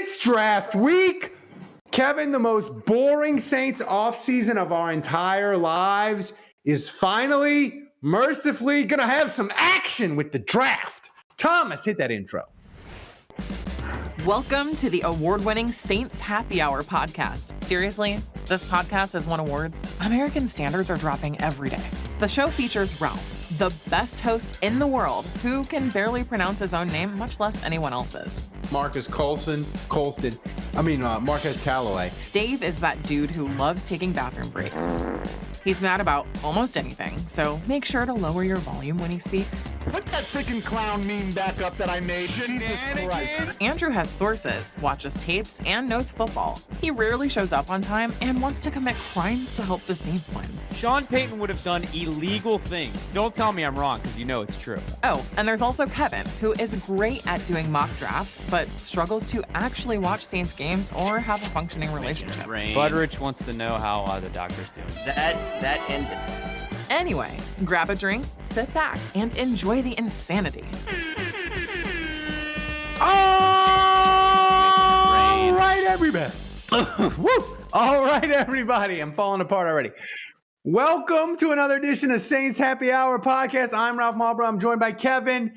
It's draft week. Kevin, the most boring Saints offseason of our entire lives is finally, mercifully, going to have some action with the draft. Thomas, hit that intro. Welcome to the award-winning Saints Happy Hour podcast. Seriously, this podcast has won awards. American standards are dropping every day. The show features Ralph, the best host in the world, who can barely pronounce his own name, much less anyone else's. Marcus Marquez Callaway. Dave is that dude who loves taking bathroom breaks. He's mad about almost anything, so make sure to lower your volume when he speaks. Put that freaking clown meme back up that I made. Jesus Christ. Andrew has sources, watches tapes, and knows football. He rarely shows up on time and wants to commit crimes to help the Saints win. Sean Payton would have done illegal things. Don't tell me I'm wrong, because you know it's true. Oh, and there's also Kevin, who is great at doing mock drafts, but struggles to actually watch Saints games or have a functioning relationship. Budrich wants to know how the doctor's doing. That ended. Anyway, grab a drink, sit back, and enjoy the insanity. All right, everybody. Woo! All right, everybody. I'm falling apart already. Welcome to another edition of Saints Happy Hour podcast. I'm Ralph Marlborough. I'm joined by Kevin,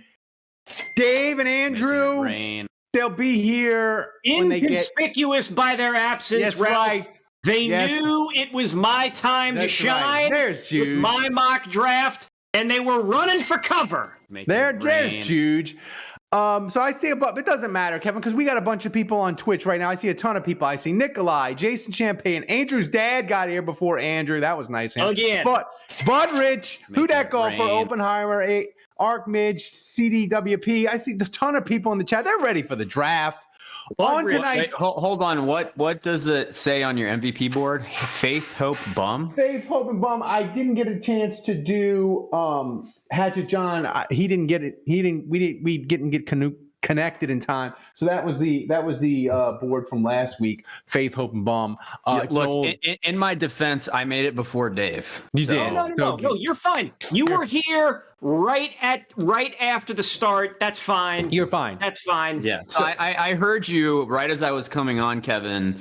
Dave, and Andrew. They'll be here when they get inconspicuous by their absence. Yes, Ralph. right. They knew it was my time to shine. Right. There's Jude. With my mock draft, and they were running for cover. There's Jude. So I see it doesn't matter, Kevin, because we got a bunch of people on Twitch right now. I see a ton of people. I see Nikolai, Jason Champagne, Andrew's dad got here before Andrew. That was nice. Again. But Budrich, who that golfer, Oppenheimer, Arc Midge, CDWP. I see a ton of people in the chat. They're ready for the draft. On tonight. Wait, hold on. What does it say on your MVP board? Faith, hope, bum. Faith, hope, and bum. I didn't get a chance to do Hatchet John. He didn't get it. We didn't get connected in time. So that was the board from last week. Faith, hope, and bum. Look, in my defense, I made it before Dave. You did. No, you're fine. You were here right after the start. That's fine. You're fine. That's fine. Yeah. So I heard you right as I was coming on, Kevin,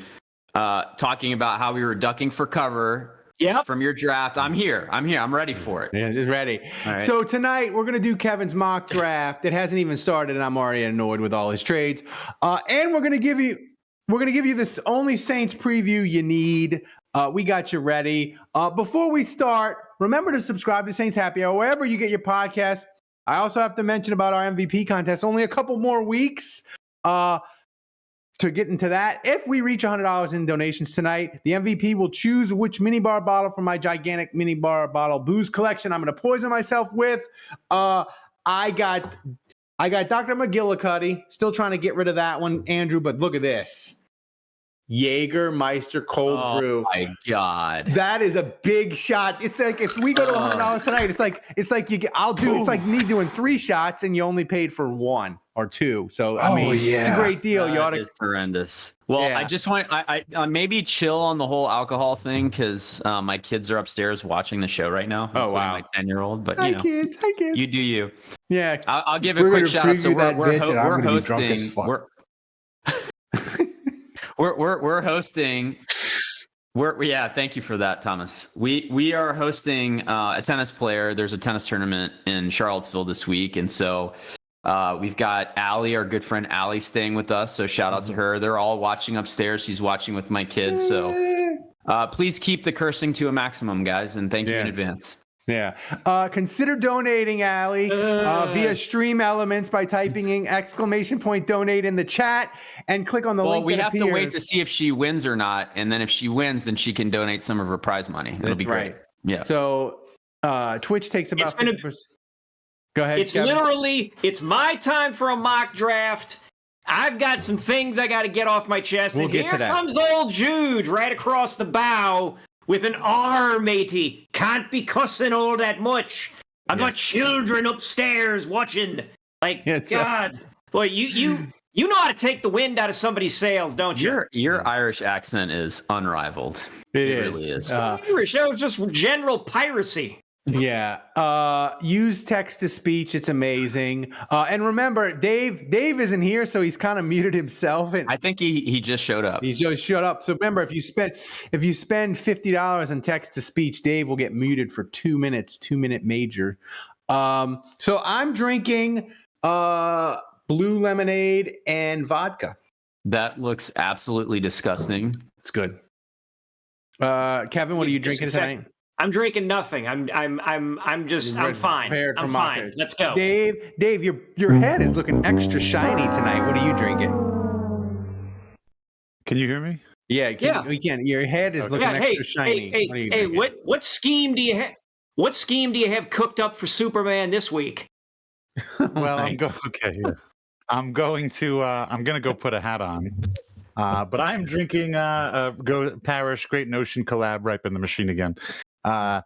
talking about how we were ducking for cover. Yep. From your draft. I'm here. I'm ready for it. Yeah, it's ready. Right. So tonight we're going to do Kevin's mock draft. It hasn't even started and I'm already annoyed with all his trades. And we're going to give you this only Saints preview you need. We got you ready. Before we start, remember to subscribe to Saints Happy Hour wherever you get your podcast. I also have to mention about our MVP contest. Only a couple more weeks. To get into that, if we reach $100 in donations tonight, the MVP will choose which minibar bottle from my gigantic minibar bottle booze collection I'm going to poison myself with. I got Dr. McGillicuddy. Still trying to get rid of that one, Andrew, but look at this. Jägermeister cold brew. Oh my God. That is a big shot. It's like if we go to $100 tonight, it's like you get it's like me doing 3 shots and you only paid for 1 or 2. So I mean, it's a great deal. You ought to. It's horrendous. Well, I just want I maybe chill on the whole alcohol thing because my kids are upstairs watching the show right now. Oh wow, my 10-year-old. But hi you know, kids. You do you. Yeah, I'll give a quick shout out. So we're hosting. We're hosting. Thank you for that, Thomas. We are hosting a tennis player. There's a tennis tournament in Charlottesville this week, and so we've got Allie, our good friend Allie, staying with us. So shout out to her. They're all watching upstairs. She's watching with my kids. So please keep the cursing to a maximum, guys, and thank you in advance. Yeah. Consider donating, Allie, via Stream Elements by typing in !donate in the chat and click on the link. Well, we have to wait to see if she wins or not. And then if she wins, then she can donate some of her prize money. It'll be great. Right. Yeah. So Twitch takes about 50%. Go ahead. It's Kevin. It's my time for a mock draft. I've got some things I got to get off my chest. We'll and get here to that. Comes old Jude right across the bow with an R, matey. Can't be cussing all that much. I got children upstairs watching. Like, God. Boy, you know how to take the wind out of somebody's sails, don't you? Your Irish accent is unrivaled. It really is. Irish. That was just general piracy. Yeah. Use text to speech. It's amazing. And remember, Dave isn't here, so he's kind of muted himself. And I think he just showed up. he's just shut up. So remember, if you spend $50 on text to speech, Dave will get muted for 2 minutes, 2-minute major. So I'm drinking blue lemonade and vodka. That looks absolutely disgusting. It's good. Kevin, what are you drinking tonight? I'm drinking nothing. I'm fine. I'm fine. Let's go. Dave, your head is looking extra shiny tonight. What are you drinking? Can you hear me? Yeah, we can. Your head is looking extra shiny. What scheme do you have? What scheme do you have cooked up for Superman this week? Well, I'm going to go put a hat on. But I'm drinking Go Parish Great Notion collab Ripe in the Machine again. I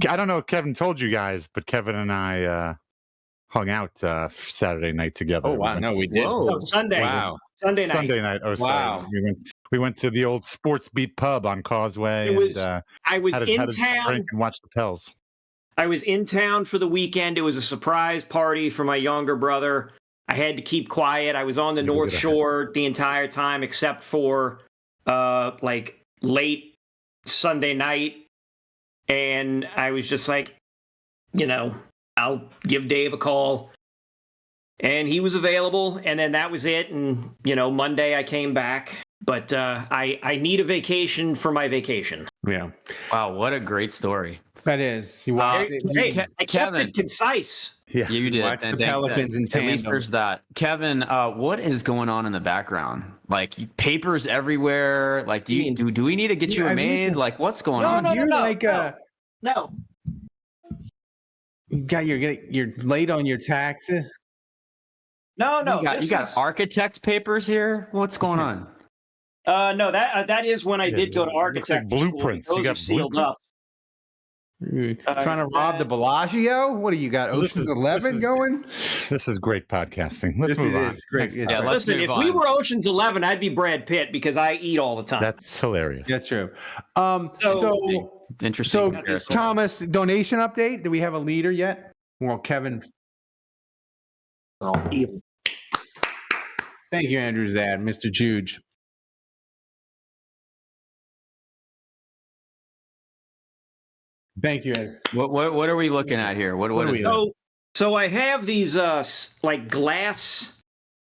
don't know if Kevin told you guys, but Kevin and I hung out Saturday night together. Oh wow, no, we did. No, Sunday. Wow. Sunday night. Sunday night. Oh, wow. Sorry. We went to the old Sports Beat pub on Causeway. I was in town. Drink and watch the Pels. I was in town for the weekend. It was a surprise party for my younger brother. I had to keep quiet. I was on the North Shore the entire time, except for like late Sunday night. And I was just like, I'll give Dave a call. And he was available. And then that was it. And, Monday I came back. But I need a vacation for my vacation. Yeah. Wow, what a great story. That is. I kept it concise. Yeah, you did. Watch the Pelicans in tandem. At least there's that. Kevin, what is going on in the background? Like papers everywhere. Like, do we need to get you a maid? Like, what's going on? No. You're late on your taxes. No. You got architect papers here. What's going on? No, that is when I did go to architect. Looks like blueprints. Those you are got sealed up. Trying to rob the Bellagio? What do you got? Ocean's 11 going? This is great podcasting. Let's move on. Is great. Yeah, listen, if we were Ocean's 11, I'd be Brad Pitt because I eat all the time. That's hilarious. That's true. So interesting. So Thomas, donation update. Do we have a leader yet? Well, Kevin. Thank you, Andrew's dad, Mr. Juge. Thank you, Ed. What are we looking at here? What are we? So I have these like glass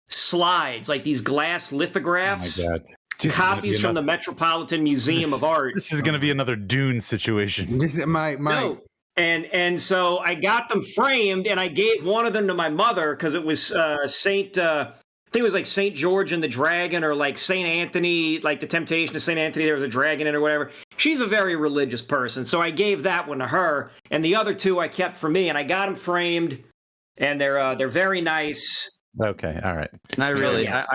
slides, like these glass lithographs. Oh my God. Copies from the Metropolitan Museum of Art. This is going to be another Dune situation. This is my. No. And so I got them framed, and I gave one of them to my mother because it was Saint. I think it was like St. George and the Dragon, or like St. Anthony, like the Temptation of St. Anthony. There was a dragon in it or whatever. She's a very religious person, so I gave that one to her, and the other two I kept for me, and I got them framed, and they're very nice. Okay, all right. I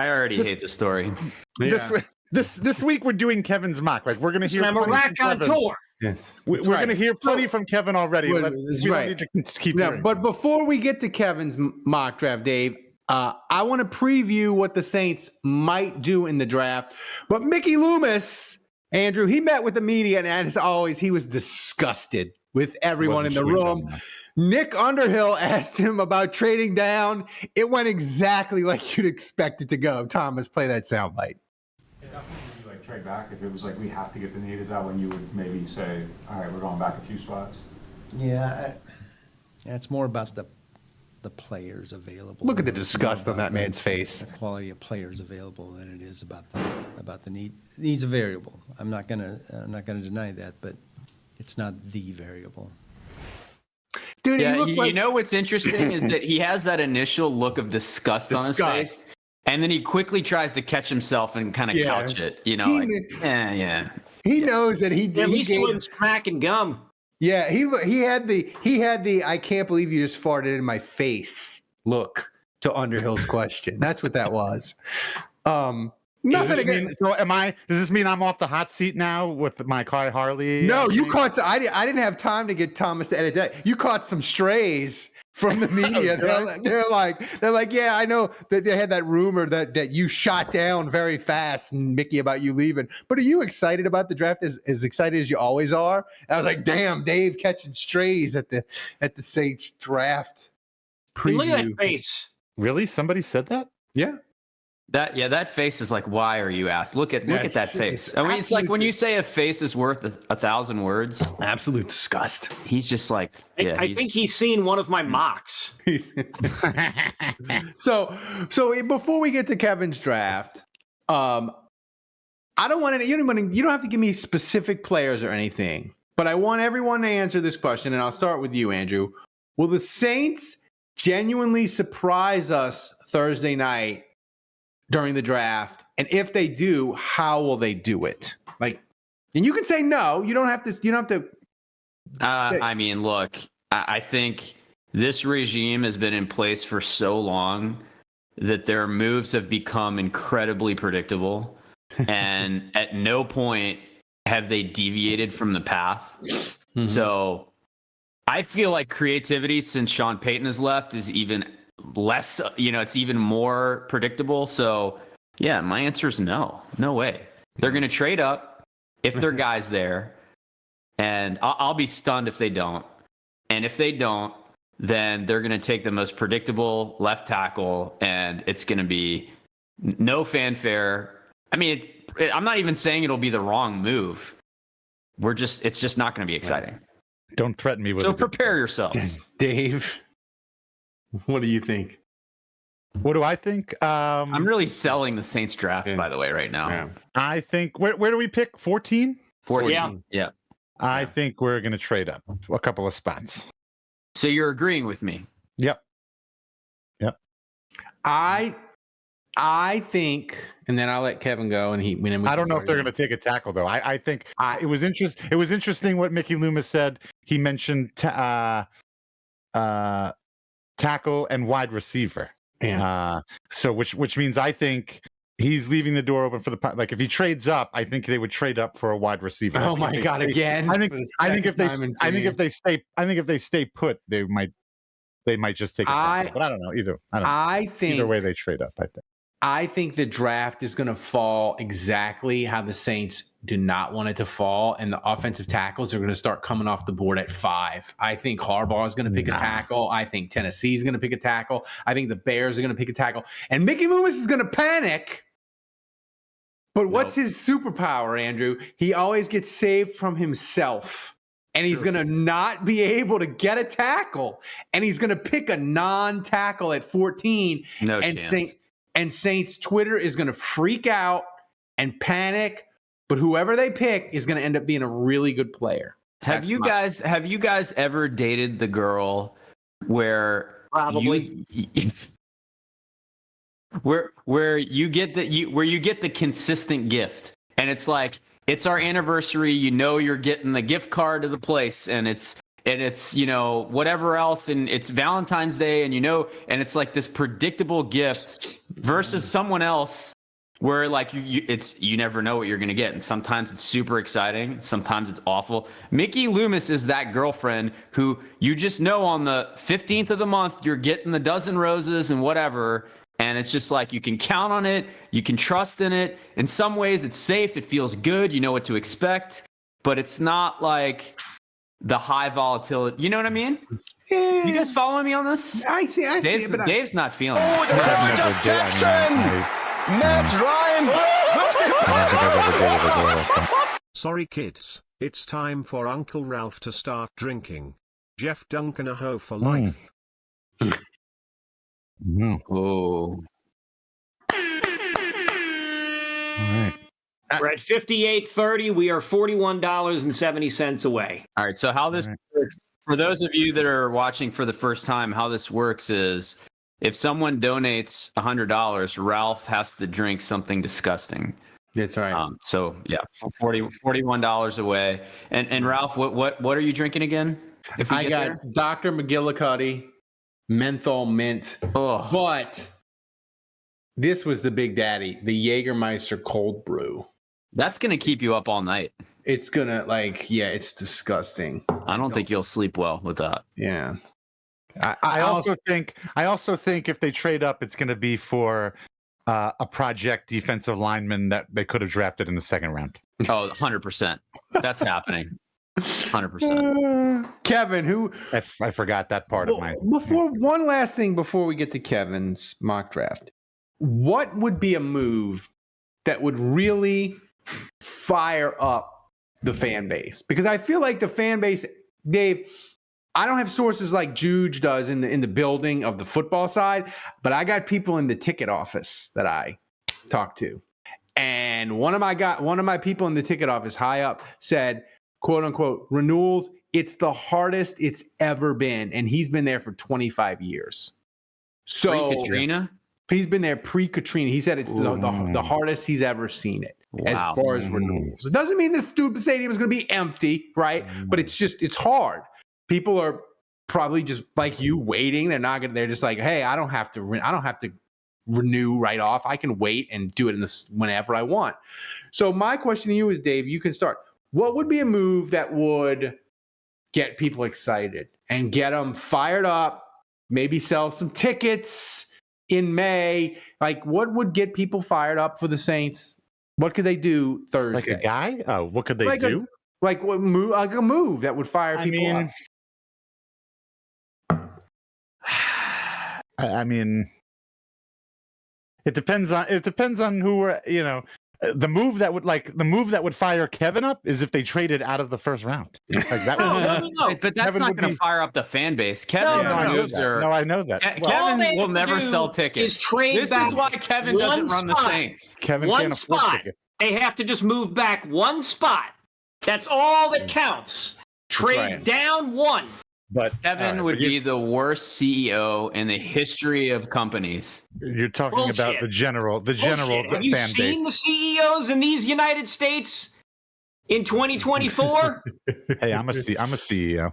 already hate the story. Yeah. This week we're doing Kevin's mock. Like we're gonna hear. I'm a raconteur. Yes, we're going to hear plenty from Kevin already. We don't need to keep hearing. But before we get to Kevin's mock draft, Dave, I want to preview what the Saints might do in the draft. But Mickey Loomis, Andrew, he met with the media, and as always, he was disgusted with everyone in the room. Nick Underhill asked him about trading down. It went exactly like you'd expect it to go. Thomas, play that soundbite. Trade back if it was like we have to get the need? Is that when you would maybe say, all right, we're going back a few spots? Yeah, it's more about the players available. Look at the disgust on that man's face. The quality of players available than it is about the need. Needs a variable. I'm not gonna deny that, but it's not the variable. Dude, yeah, you know what's interesting is that he has that initial look of disgust on his face. And then he quickly tries to catch himself and kind of couch it, He knows that he did. At least he wasn't smacking gum. Yeah, he had the I can't believe you just farted in my face look to Underhill's question. That's what that was. Nothing Does again. this mean I'm off the hot seat now with my Kai Harley? No, you caught. I didn't have time to get Thomas to edit that. You caught some strays from the media. They're like, yeah, I know that they had that rumor that you shot down very fast, and Mickey, about you leaving. But are you excited about the draft? As excited as you always are? And I was like, damn, Dave catching strays at the Saints draft preview. Look at that face. Really? Somebody said that? Yeah. That face is like, why are you asked? Look at that face. I mean, it's like when you say a face is worth 1,000 words. Absolute disgust. He's just like, yeah. I think he's seen one of my mocks. So before we get to Kevin's draft, I don't want any. You don't have to give me specific players or anything, but I want everyone to answer this question, and I'll start with you, Andrew. Will the Saints genuinely surprise us Thursday night during the draft? And if they do, how will they do it? Like, and you can say no. You don't have to. I mean, look, I think this regime has been in place for so long that their moves have become incredibly predictable. And at no point have they deviated from the path. Mm-hmm. So I feel like creativity since Sean Payton has left is even less, it's even more predictable. So yeah, my answer is no way. They're going to trade up if their guy's there, and I'll be stunned if they don't. And if they don't, then they're going to take the most predictable left tackle, and it's going to be no fanfare. I mean, I'm not even saying it'll be the wrong move. It's just not going to be exciting. Don't threaten me with So prepare yourselves. Dave, what do you think? What do I think? I'm really selling the Saints draft, by the way, right now. Yeah. I think, where do we pick? 14? 14. Yeah. I think we're going to trade up a couple of spots. So you're agreeing with me? Yep. I think, and then I'll let Kevin go, and I don't know if they're going to take a tackle though. I think it was interesting what Mickey Loomis said. He mentioned tackle and wide receiver. Yeah. So which means I think he's leaving the door open for if he trades up, I think they would trade up for a wide receiver. Oh my God! Again. I think if they stay put, they might just take a tackle. But I don't know. I think either way they trade up. I think the draft is going to fall exactly how the Saints do not want it to fall, and the offensive tackles are going to start coming off the board at 5. I think Harbaugh is going to pick a tackle. I think Tennessee is going to pick a tackle. I think the Bears are going to pick a tackle, and Mickey Loomis is going to panic. But what's his superpower, Andrew? He always gets saved from himself. And he's going to not be able to get a tackle. And he's going to pick a non-tackle at 14. No chance. And Saints Twitter is going to freak out and panic. But whoever they pick is going to end up being a really good player. Have you guys ever dated the girl where probably where you get the consistent gift, and it's like, it's our anniversary, you're getting the gift card to the place, and it's whatever else, and it's Valentine's Day, and and it's like this predictable gift versus someone else where like you never know what you're going to get, and sometimes it's super exciting, sometimes it's awful. Mickey Loomis is that girlfriend who you just know on the 15th of the month you're getting the dozen roses and whatever. And it's just like, you can count on it. You can trust in it. In some ways, it's safe. It feels good. You know what to expect. But it's not like the high volatility. You know what I mean? Yeah. You guys following me on this? I see it, but Dave's not feeling it. Oh, there's an interception! Matt Ryan! Sorry, kids. It's time for Uncle Ralph to start drinking. Jeff Duncanaho for life. No. Oh. All right. We're at 58.30. We are $41.70 away. All right. So how this works, for those of you that are watching for the first time, how this works is if someone donates $100, Ralph has to drink something disgusting. That's right. So yeah, $41 away. And Ralph, what are you drinking again? If we I got there? Dr. McGillicuddy menthol mint. Oh. But This was the Big Daddy, the Jägermeister cold brew. That's going to keep you up all night. It's going to it's disgusting. I don't think you'll sleep well with that. Yeah. I also think if they trade up, it's going to be for a project defensive lineman that they could have drafted in the second round. Oh, 100%. That's happening. 100%. Kevin, I forgot that part of my. One last thing before we get to Kevin's mock draft. What would be a move that would really fire up the fan base? Because I feel like the fan base, Dave, I don't have sources like Juge does in the building of the football side, but I got people in the ticket office that I talk to. And one of my people in the ticket office high up said, quote unquote, renewals, it's the hardest it's ever been. And he's been there for 25 years. So Pre-Katrina? He's been there pre-Katrina. He said it's the hardest he's ever seen it as far as renewals. It doesn't mean this stupid stadium is going to be empty, right? But it's hard. People are probably just like you waiting. They're just like, hey, I don't have to renew right off. I can wait and do it whenever I want. So my question to you is, Dave, you can start. What would be a move that would get people excited and get them fired up? Maybe sell some tickets in May. Like, what would get people fired up for the Saints? What could they do Thursday? Like a guy? Oh, what could they do? Like a move that would fire people up. I mean, it depends on who we're, the move that would fire Kevin up is if they traded out of the first round. Like that no. But that's Kevin not going to fire up the fan base. Kevin's moves are. No, I know that. Kevin will never sell tickets. This is why Kevin doesn't run the Saints. Kevin one can't afford spot. tickets. They have to just move back one spot. That's all that counts. Trade down one. But Kevin would be the worst CEO in the history of companies. You're talking about the general Have fan you base. seen the CEOs in these United States in 2024? Hey, I'm a CEO.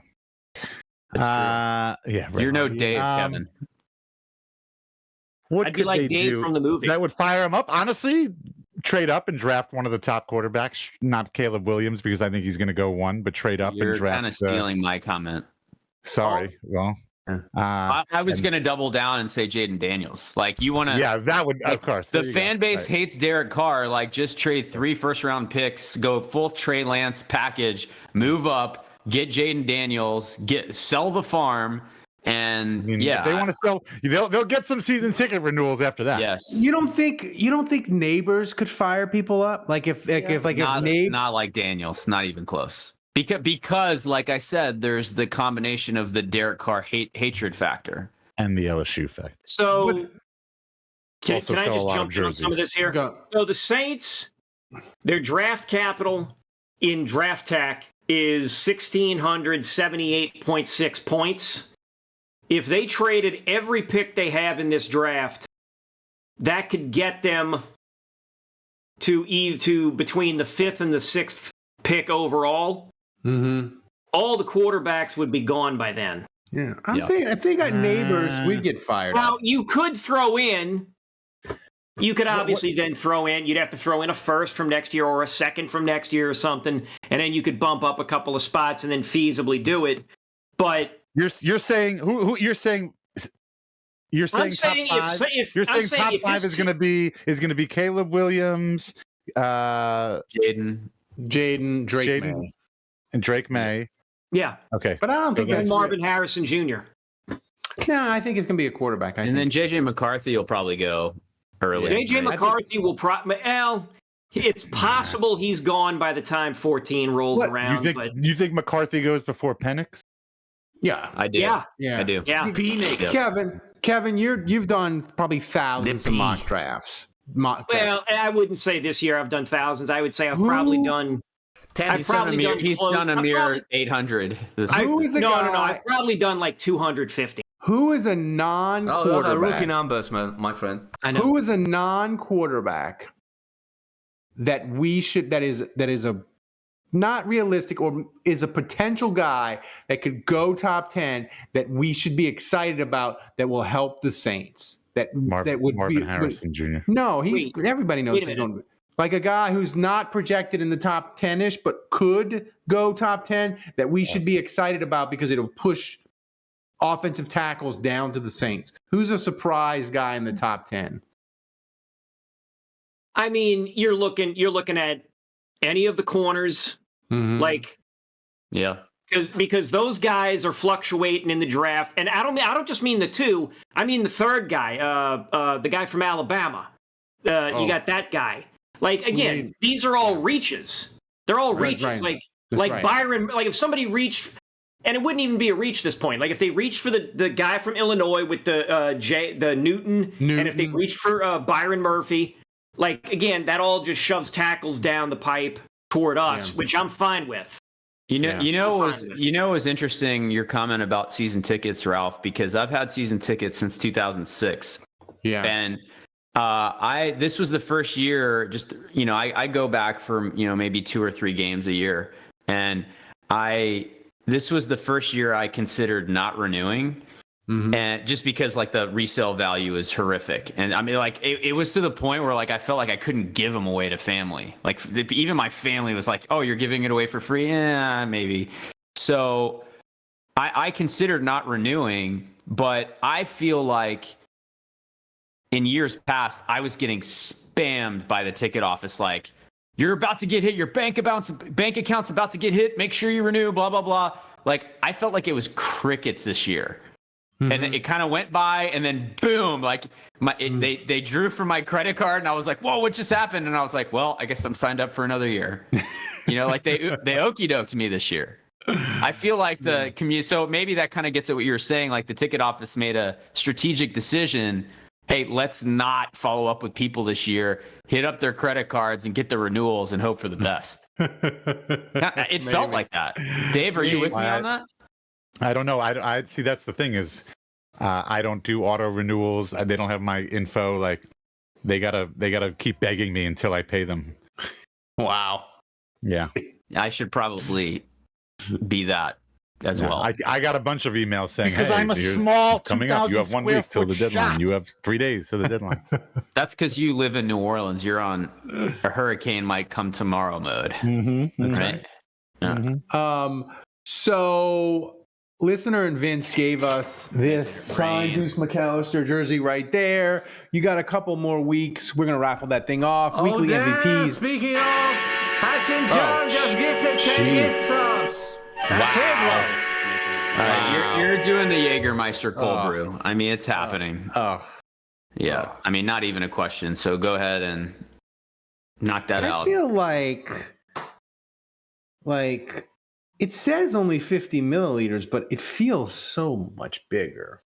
Yeah, right. You're no Dave, Kevin. What I'd be could like they Dave do from the movie. that would fire him up? Honestly, trade up and draft one of the top quarterbacks, not Caleb Williams, because I think he's going to go one, but trade up You're and draft. kind of stealing my comment. Sorry. Well, I was going to double down and say Jaden Daniels. Like, you want to. Yeah, that would, of course. The fan base hates Derek Carr. Like, just trade 3 first-round picks, go full Trey Lance package, move up, get Jaden Daniels, sell the farm, and if they want to sell. They'll get some season ticket renewals after that. Yes. You don't think neighbors could fire people up? Like if neighbors, not like Daniels, not even close. Because, like I said, there's the combination of the Derek Carr hatred factor and the LSU factor. So, can I sell a just lot jump of in on some of this here? Go. So the Saints, their draft capital in draft tech is 1,678.6 points. If they traded every pick they have in this draft, that could get them to between the 5th and the 6th pick overall. Mm-hmm. All the quarterbacks would be gone by then. Yeah, I'm saying if they got neighbors, we'd get fired. Now, up. you could throw in. You could obviously then throw in. You'd have to throw in a first from next year or a second from next year or something, and then you could bump up a couple of spots and then feasibly do it. But you're saying who you're saying. You're saying top 5. You're saying top 5 is going to be Caleb Williams, Jaden, Drake May. And Drake May. Yeah. Okay. But I don't think that's Marvin Harrison Jr. No, I think it's going to be a quarterback. And then JJ McCarthy will probably go early. JJ McCarthy will probably. Well, it's possible he's gone by the time 14 rolls around. You think McCarthy goes before Penix? Yeah, I do. Yeah, I do. Yeah. Phoenix. Kevin, you've done probably thousands of mock drafts. Well, I wouldn't say this year I've done thousands. I would say I've probably done. He's done a mere 800. I've probably done like 250. Who is a non-quarterback? Oh, those are rookie numbers, man, my friend. I know. Who is a non-quarterback that is a not realistic or is a potential guy that could go top 10 that we should be excited about that will help the Saints? that would Marvin be Harrison Jr. No, Wait, everybody knows wait a he's minute. going like a guy who's not projected in the top 10ish, but could go top 10 that we should be excited about because it'll push offensive tackles down to the Saints. Who's a surprise guy in the top 10? I mean, you're looking at any of the corners, like, Yeah. because those guys are fluctuating in the draft, and I don't just mean the two. I mean the third guy, the guy from Alabama. You got that guy. Like again, these are all reaches. They're all reaches. Right. Like Byron. Like if somebody reached, and it wouldn't even be a reach at this point. Like if they reached for the guy from Illinois with the Newton, and if they reached for Byron Murphy, like again, that all just shoves tackles down the pipe toward us, which I'm fine with. You know what was interesting, your comment about season tickets, Ralph, because I've had season tickets since 2006. Yeah. And this was the first year, just, I go back for, maybe 2 or 3 games a year. And this was the first year I considered not renewing. And just because like the resale value is horrific. And I mean, like it was to the point where like I felt like I couldn't give them away to family. Like even my family was like, oh, you're giving it away for free? Yeah, maybe. So I considered not renewing, but I feel like in years past, I was getting spammed by the ticket office. Like, you're about to get hit. Your bank account's about to get hit. Make sure you renew, blah, blah, blah. Like, I felt like it was crickets this year. And it kind of went by, and then boom, like they drew from my credit card, and I was like, "Whoa, what just happened?" And I was like, "Well, I guess I'm signed up for another year." Like they okie doked me this year. I feel like the commute. So maybe that kind of gets at what you were saying. Like the ticket office made a strategic decision. Hey, let's not follow up with people this year. Hit up their credit cards and get the renewals and hope for the best. It felt like that. Dave, are you with me on that? I don't know. I see. That's the thing is, I don't do auto renewals. They don't have my info. Like, they gotta keep begging me until I pay them. Wow. Yeah. I should probably be that as well. I got a bunch of emails saying, because hey, I'm a small coming up. You have 1 week till the deadline. You have 3 days till the deadline. That's because you live in New Orleans. You're on a hurricane might come tomorrow mode. Right. Yeah. So listener and Vince gave us this signed Deuce McAllister jersey right there. You got a couple more weeks. We're gonna raffle that thing off. Weekly MVPs. Speaking of, Hatchin John just gifted 10 gift subs. That's it, All right, you're doing the Jägermeister cold brew. I mean, it's happening. Yeah. I mean, not even a question. So go ahead and knock that out. I feel like it says only 50 milliliters, but it feels so much bigger.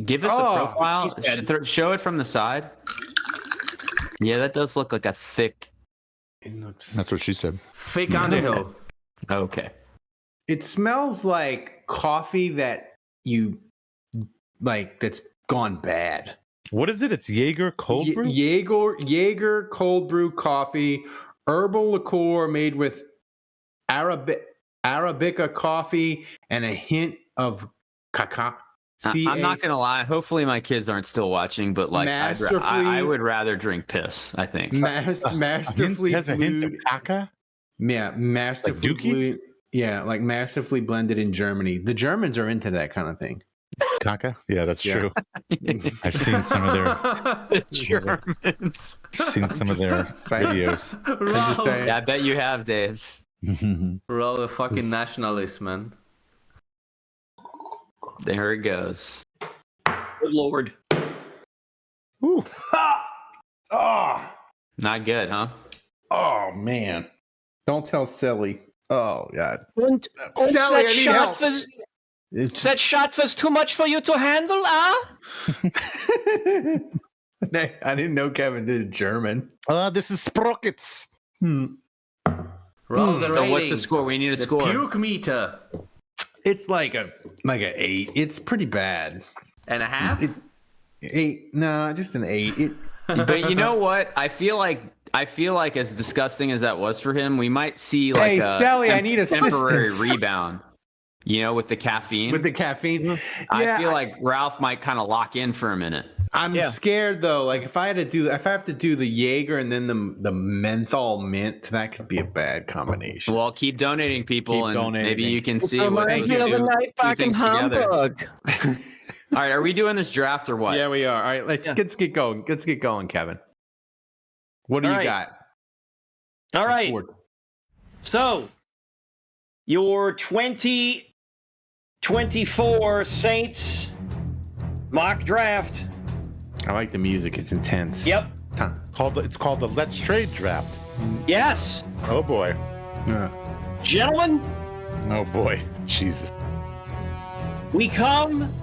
Give us a profile. Show it from the side. Yeah, that does look like a thick. That's what she said. Thick Underhill. Okay. It smells like coffee that that's gone bad. What is it? It's Jaeger cold brew? Jaeger cold brew coffee, herbal liqueur made with Arabica coffee and a hint of cacao. I'm not gonna lie. Hopefully, my kids aren't still watching. But like, I would rather drink piss. I think masterfully has a hint of caca. Yeah, masterfully. Yeah, like masterfully blended in Germany. The Germans are into that kind of thing. Caca? Yeah, that's true. I've seen some of their Germans. Seen some of their videos. I'm just saying. Yeah, I bet you have, Dave. We're all a fucking nationalist, man. There it goes. Good Lord. Ooh. Not good, huh? Oh man. Don't tell Silly. Oh God. Und Sally, that shot was too much for you to handle, ah? I didn't know Kevin did German. This is sprockets. Roll the So rating. what's the score? We need a score. Puke meter. It's like a 8. It's pretty bad. And a half? 8. No, just an 8. But you know what? I feel like as disgusting as that was for him, we might see like Sally, I need temporary assistance. rebound. With the caffeine. With the caffeine. I feel like Ralph might kind of lock in for a minute. I'm scared though. Like if I have to do the Jaeger and then the menthol mint, that could be a bad combination. Well, keep donating, people, and donating. maybe you can see what Reminds me of a night back in Hamburg. All right, are we doing this draft or what? Yeah, we are. All right, let's get going. Let's get going, Kevin. What do you got? All right. So, your 2024 Saints mock draft. I like the music. It's intense. Yep. It's called the Let's Trade draft. Yes. Oh boy. Yeah. Gentlemen. Oh boy. Jesus. We come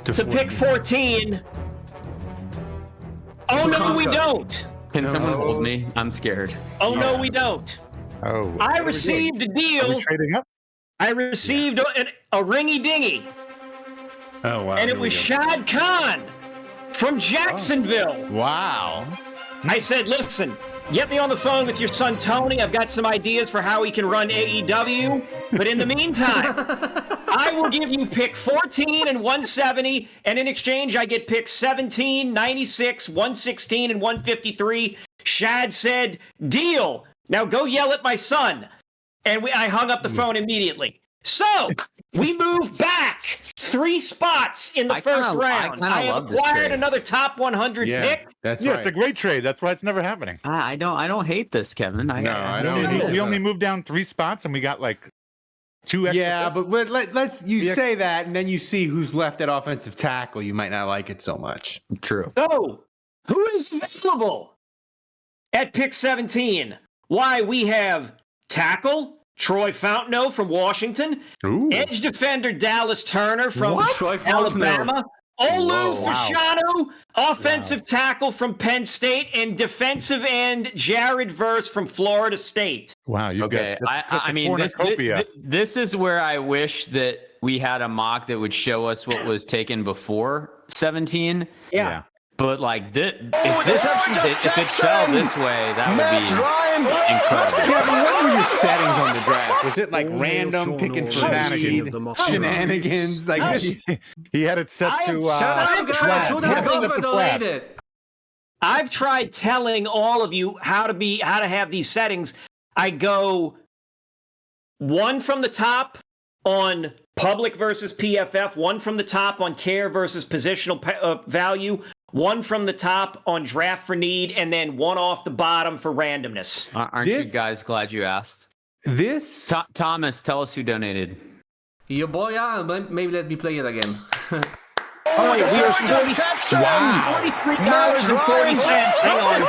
to pick 14. Oh no, we don't. Can someone hold me? I'm scared. Oh no, we don't. Oh. I received a deal. Are we trading up? I received a ringy dingy. Oh wow. And it was Shad Khan from Jacksonville. Wow. I said, listen, get me on the phone with your son Tony. I've got some ideas for how he can run AEW. But in the meantime, I will give you pick 14 and 170. And in exchange, I get pick 17, 96, 116, and 153. Shad said, deal. Now go yell at my son. And I hung up the phone immediately. So we move back 3 spots in the first round. I have acquired another top 100 pick. That's It's a great trade. That's why it's never happening. I don't hate this, Kevin. I don't. We only moved down 3 spots, and we got like 2 extra. Yeah, but let's say that, and then you see who's left at offensive tackle. You might not like it so much. True. So who is available at pick 17? Why, we have tackle Troy Fontenot from Washington, edge defender Dallas Turner from Alabama, Olu Fashanu, offensive tackle from Penn State, and defensive end Jared Verse from Florida State. Wow, you okay. I mean, this is where I wish that we had a mock that would show us what was taken before 17. Yeah. But like if it fell this way, that would be incredible. Kevin, what were your settings on the draft? Was it like random picking for shenanigans? Like he had it set to. I've tried telling all of you how to have these settings. I go 1 from the top on public versus PFF, 1 from the top on care versus positional value, 1 from the top on draft for need, and then 1 off the bottom for randomness. Aren't you guys glad you asked? Thomas, tell us who donated. Your boy, maybe let me play it again. We are $43.40. Hang on.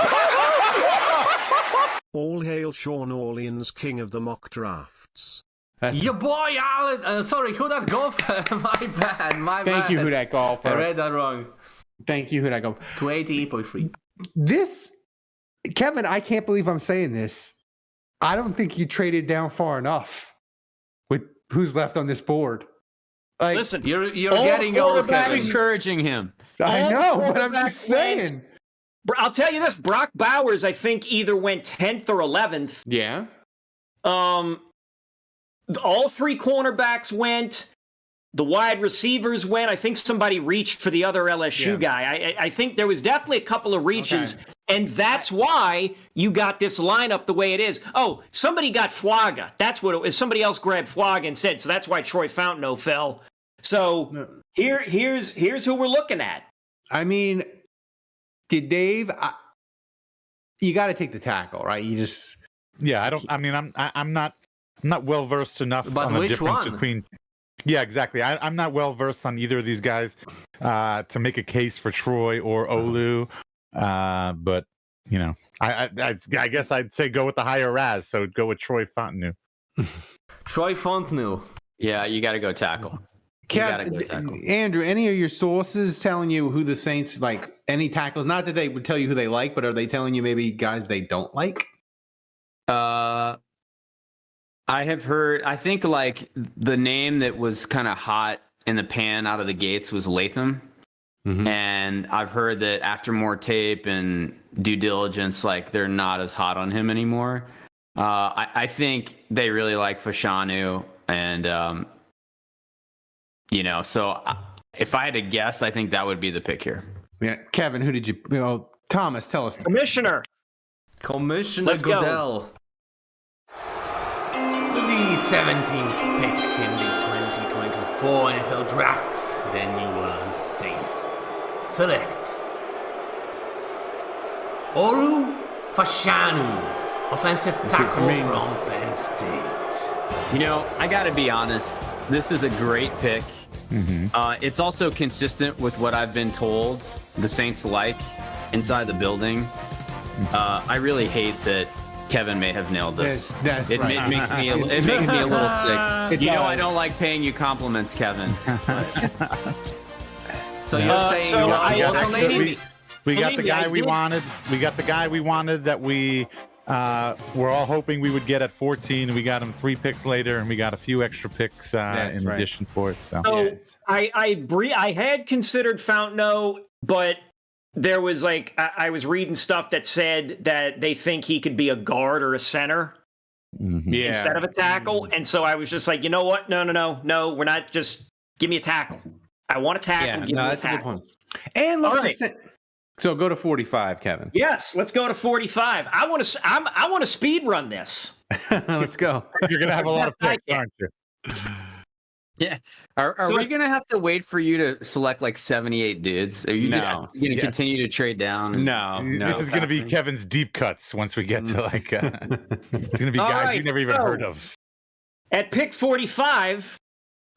All hail Sean Orleans, king of the mock drafts. Your boy, Alan. Sorry, who that golfer? My bad. Thank you, who that golfer. I read that wrong. Thank you, who that go. 288.3. This, Kevin, I can't believe I'm saying this. I don't think you traded down far enough with who's left on this board. Like, listen, you're getting old, Kevin. Encouraging him. I know, but I'm just saying. I'll tell you this: Brock Bowers, I think, either went 10th or 11th. Yeah. All 3 cornerbacks went. The wide receivers went. I think somebody reached for the other LSU guy. I think there was definitely a couple of reaches, and that's why you got this lineup the way it is. Oh, somebody got Fuaga. That's what it was. Somebody else grabbed Fuaga instead, so that's why Troy Fontenot fell. So here's who we're looking at. I mean, did Dave? You got to take the tackle, right? You just I'm not well versed enough on the difference between. Yeah, exactly. I'm not well versed on either of these guys to make a case for Troy or Olu, but I guess I'd say go with the higher Raz. So go with Troy Fontenot. Troy Fontenot. Yeah, you got to go tackle. Andrew, any of your sources telling you who the Saints like? Any tackles? Not that they would tell you who they like, but are they telling you maybe guys they don't like? I have heard, I think like the name that was kind of hot in the pan out of the gates was Latham. Mm-hmm. And I've heard that after more tape and due diligence, like they're not as hot on him anymore. I think they really like Fashanu and, so if I had to guess, I think that would be the pick here. Yeah, Kevin, who did you? Thomas, tell us. Commissioner Let's go. Goodell. The 17th pick in the 2024 NFL Draft, the New Orleans Saints select Olu Fashanu, offensive tackle from Penn State. You know, I got to be honest. This is a great pick. It's also consistent with what I've been told the Saints like inside the building. I really hate that Kevin may have nailed this. That's it right. makes me a little sick. You know I don't like paying you compliments, Kevin. So you're saying we got the guy we wanted. We got the guy we wanted that we we're all hoping we would get at 14, and we got him 3 picks later, and we got a few extra picks in addition for it. So I had considered Fountaino, but there was like I was reading stuff that said that they think he could be a guard or a center instead of a tackle, and so I was just like, you know what? No, we're not. Just give me a tackle. I want a tackle. Give me a tackle. A good point. And look, so go to 45, Kevin. Yes, let's go to 45. I want to speed run this. Let's go. You're gonna have a lot of picks, aren't you? Yeah. Are we going to have to wait for you to select like 78 dudes? Are you just going to continue to trade down? No. This is going to be Kevin's deep cuts once we get to like, it's going to be guys you never even heard of. At pick 45,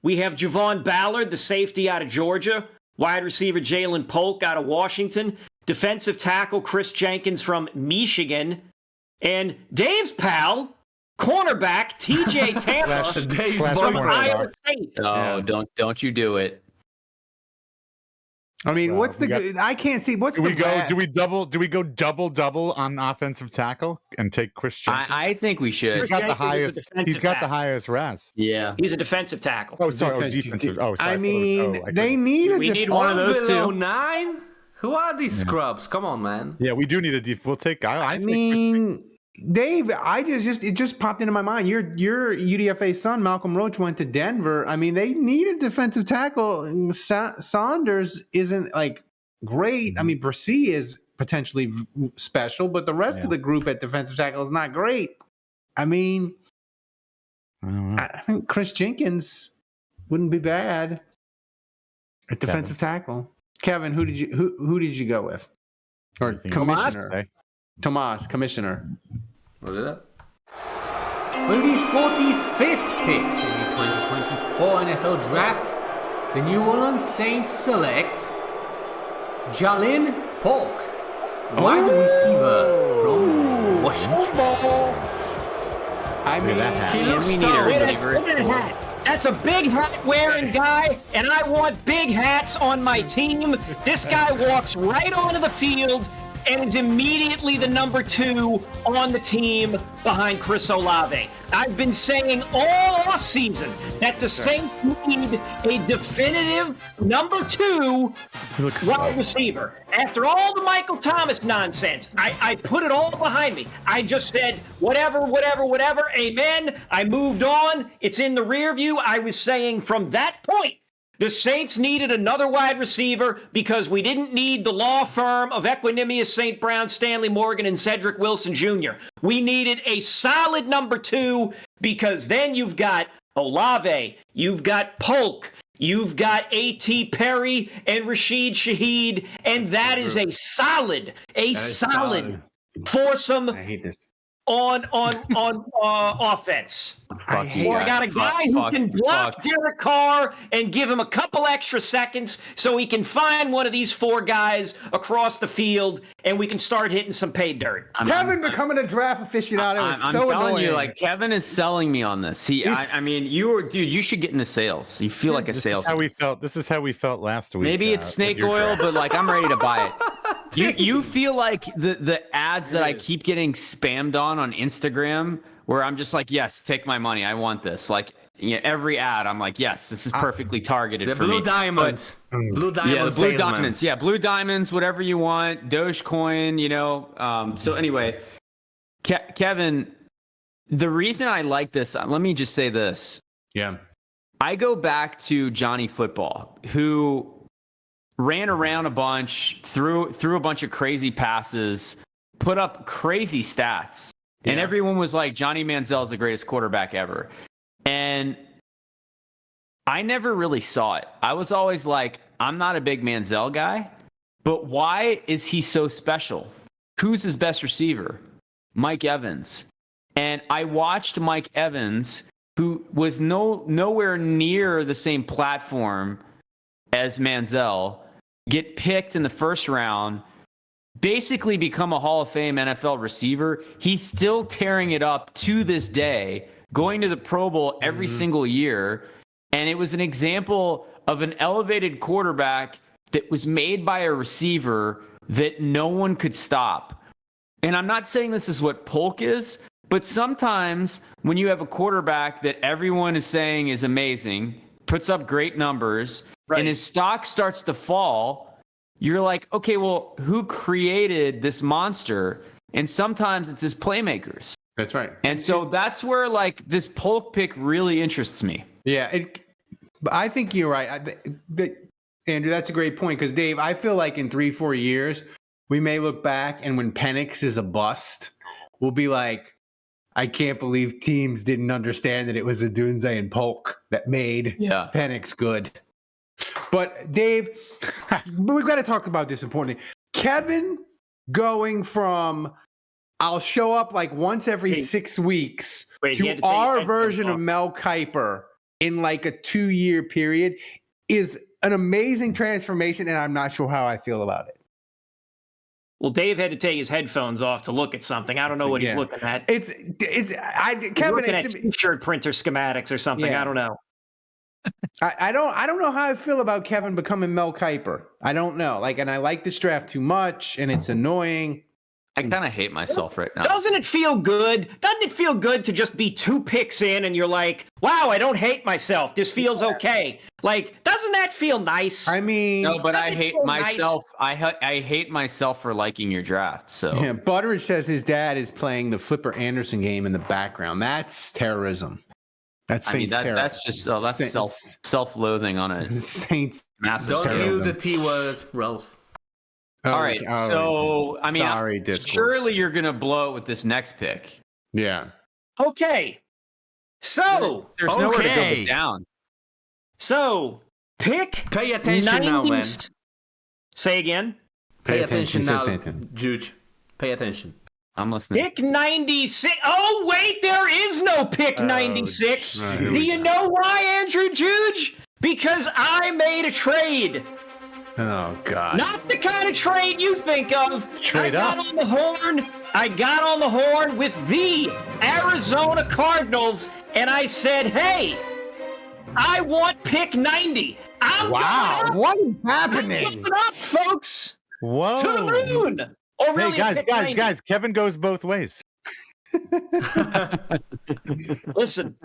we have Javon Ballard, the safety out of Georgia, wide receiver Jalen Polk out of Washington, defensive tackle Chris Jenkins from Michigan, and Dave's pal, cornerback TJ Tampa from Iowa State. Oh, don't you do it. I mean, what's the I can't see what's do the we go double on offensive tackle and take Chris Jenkins? I think we should. He's got the highest RAS. Yeah. He's a defensive tackle. Oh, sorry, defensive. Oh, sorry. I mean, they need we need one of those below two. 9? Who are these scrubs? Come on, man. Yeah, we do need a def. We'll take. I mean, Dave, it just popped into my mind. Your UDFA son, Malcolm Roach, went to Denver. I mean, they need a defensive tackle. Saunders isn't like great. I mean, Brissy is potentially special, but the rest of the group at defensive tackle is not great. I mean, I think Chris Jenkins wouldn't be bad at defensive tackle. Kevin, who did you go with? Or commissioner? Tomas, commissioner. What is that? With the 45th pick in the 2024 NFL Draft, the New Orleans Saints select Jalen Polk, wide receiver from Washington. I mean, he looks That's a big hat wearing guy, and I want big hats on my team. This guy walks right onto the field and is immediately the number 2 on the team behind Chris Olave. I've been saying all offseason that the Saints need a definitive number 2 wide receiver. After all the Michael Thomas nonsense, I put it all behind me. I just said, whatever, amen. I moved on. It's in the rear view. I was saying from that point, the Saints needed another wide receiver because we didn't need the law firm of Equanimous St. Brown, Stanley Morgan, and Cedric Wilson Jr. We needed a solid number 2 because then you've got Olave, you've got Polk, you've got A.T. Perry and Rashid Shaheed, and that is a solid foursome. I hate this. On offense. I got a guy who can block Derek Carr and give him a couple extra seconds so he can find one of these 4 guys across the field and we can start hitting some pay dirt. Kevin becoming a draft aficionado is so annoying. I'm telling you, like, Kevin is selling me on this. I mean, you should get into sales. You feel like a salesman. This is how we felt last week. Maybe it's snake oil, but like I'm ready to buy it. You feel like the ads that I keep getting spammed on Instagram, where I'm just like, yes, take my money, I want this. Like, every ad, I'm like, yes, this is perfectly targeted for me. Blue diamonds, blue diamonds, blue diamonds, whatever you want, Dogecoin, So anyway, Kevin, the reason I like this, let me just say this. Yeah, I go back to Johnny Football, who ran around a bunch, threw a bunch of crazy passes, put up crazy stats. And everyone was like, Johnny Manziel is the greatest quarterback ever. And I never really saw it. I was always like, I'm not a big Manziel guy, but why is he so special? Who's his best receiver? Mike Evans. And I watched Mike Evans, who was nowhere near the same platform as Manziel, get picked in the first round, basically become a Hall of Fame NFL receiver. He's still tearing it up to this day, going to the Pro Bowl every single year. And it was an example of an elevated quarterback that was made by a receiver that no one could stop. And I'm not saying this is what Polk is, but sometimes when you have a quarterback that everyone is saying is amazing, puts up great numbers, and his stock starts to fall, you're like, okay, well, who created this monster? And sometimes it's his playmakers. That's right. And so that's where like this Polk pick really interests me. Yeah, I think you're right. Andrew, that's a great point because, Dave, I feel like in 3-4 years, we may look back and when Penix is a bust, we'll be like, I can't believe teams didn't understand that it was Odunze and Polk that made Penix good. But, Dave, we've got to talk about this importantly. Kevin going from I'll show up like once every 6 weeks to our version of Mel Kiper in like a 2-year period is an amazing transformation, and I'm not sure how I feel about it. Well, Dave had to take his headphones off to look at something. I don't know what he's looking at. Kevin, looking at t-shirt printer schematics or something. I don't know. I don't know how I feel about Kevin becoming Mel Kiper. I don't know. And I like this draft too much, and it's annoying. I kind of hate myself right now. Doesn't it feel good? Doesn't it feel good to just be 2 picks in and you're like, wow, I don't hate myself. This feels okay. Doesn't that feel nice? I mean, no, but I hate myself. Nice? I hate myself for liking your draft. So Butteridge says his dad is playing the Flipper Anderson game in the background. That's terrorism. That's terrorism. That's just that's self-loathing on a Saints massive. Don't terrorism. use the T word, Ralph. All right. So, I mean, surely you're going to blow it with this next pick. Yeah. Okay. So, there's nowhere to go but down. So, pick. Pay attention now, man. Say again. Pay attention now, Juge. Pay attention. I'm listening. Pick 96. Oh, wait, there is no pick 96. Do you know why, Andrew Juge? Because I made a trade. Oh, God. Not the kind of trade you think of. I got on the horn with the Arizona Cardinals, and I said, hey, I want pick 90. What is happening? I'm up, folks. Whoa. To the moon. Or really, hey, guys, Kevin goes both ways. Listen,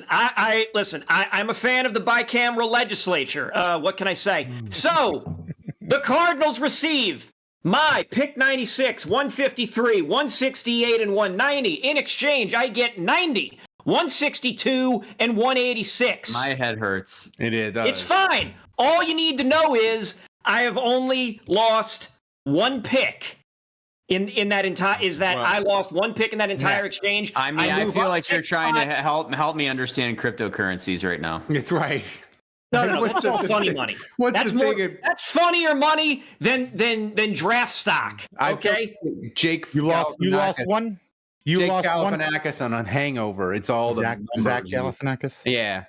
I'm a fan of the bicameral legislature. What can I say? So, the Cardinals receive my pick 96, 153, 168, and 190. In exchange, I get 90, 162, and 186. My head hurts. It does. It's fine. All you need to know is I have only lost one pick. In that entire I lost one pick in that entire exchange. I mean, I feel like you're trying to help me understand cryptocurrencies right now. It's right. No, that's all funny money. That's funnier money than draft stock. Okay, Jake, you lost one. Jake Galifianakis on Hangover. It's all Zach Galifianakis. Yeah.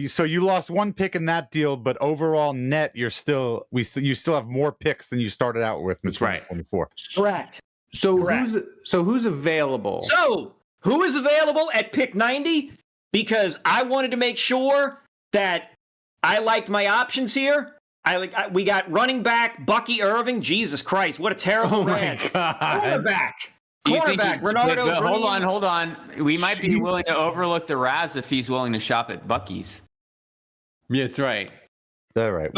So you lost one pick in that deal, but overall net, you still have more picks than you started out with in 2024. Correct. Who's available? So who is available at pick 90? Because I wanted to make sure that I liked my options here. We got running back Bucky Irving. Jesus Christ, what a terrible man. Quarterback. Ronaldo. Hold on. We might be willing to overlook the Raz if he's willing to shop at Bucky's. Yeah, that's right. All right.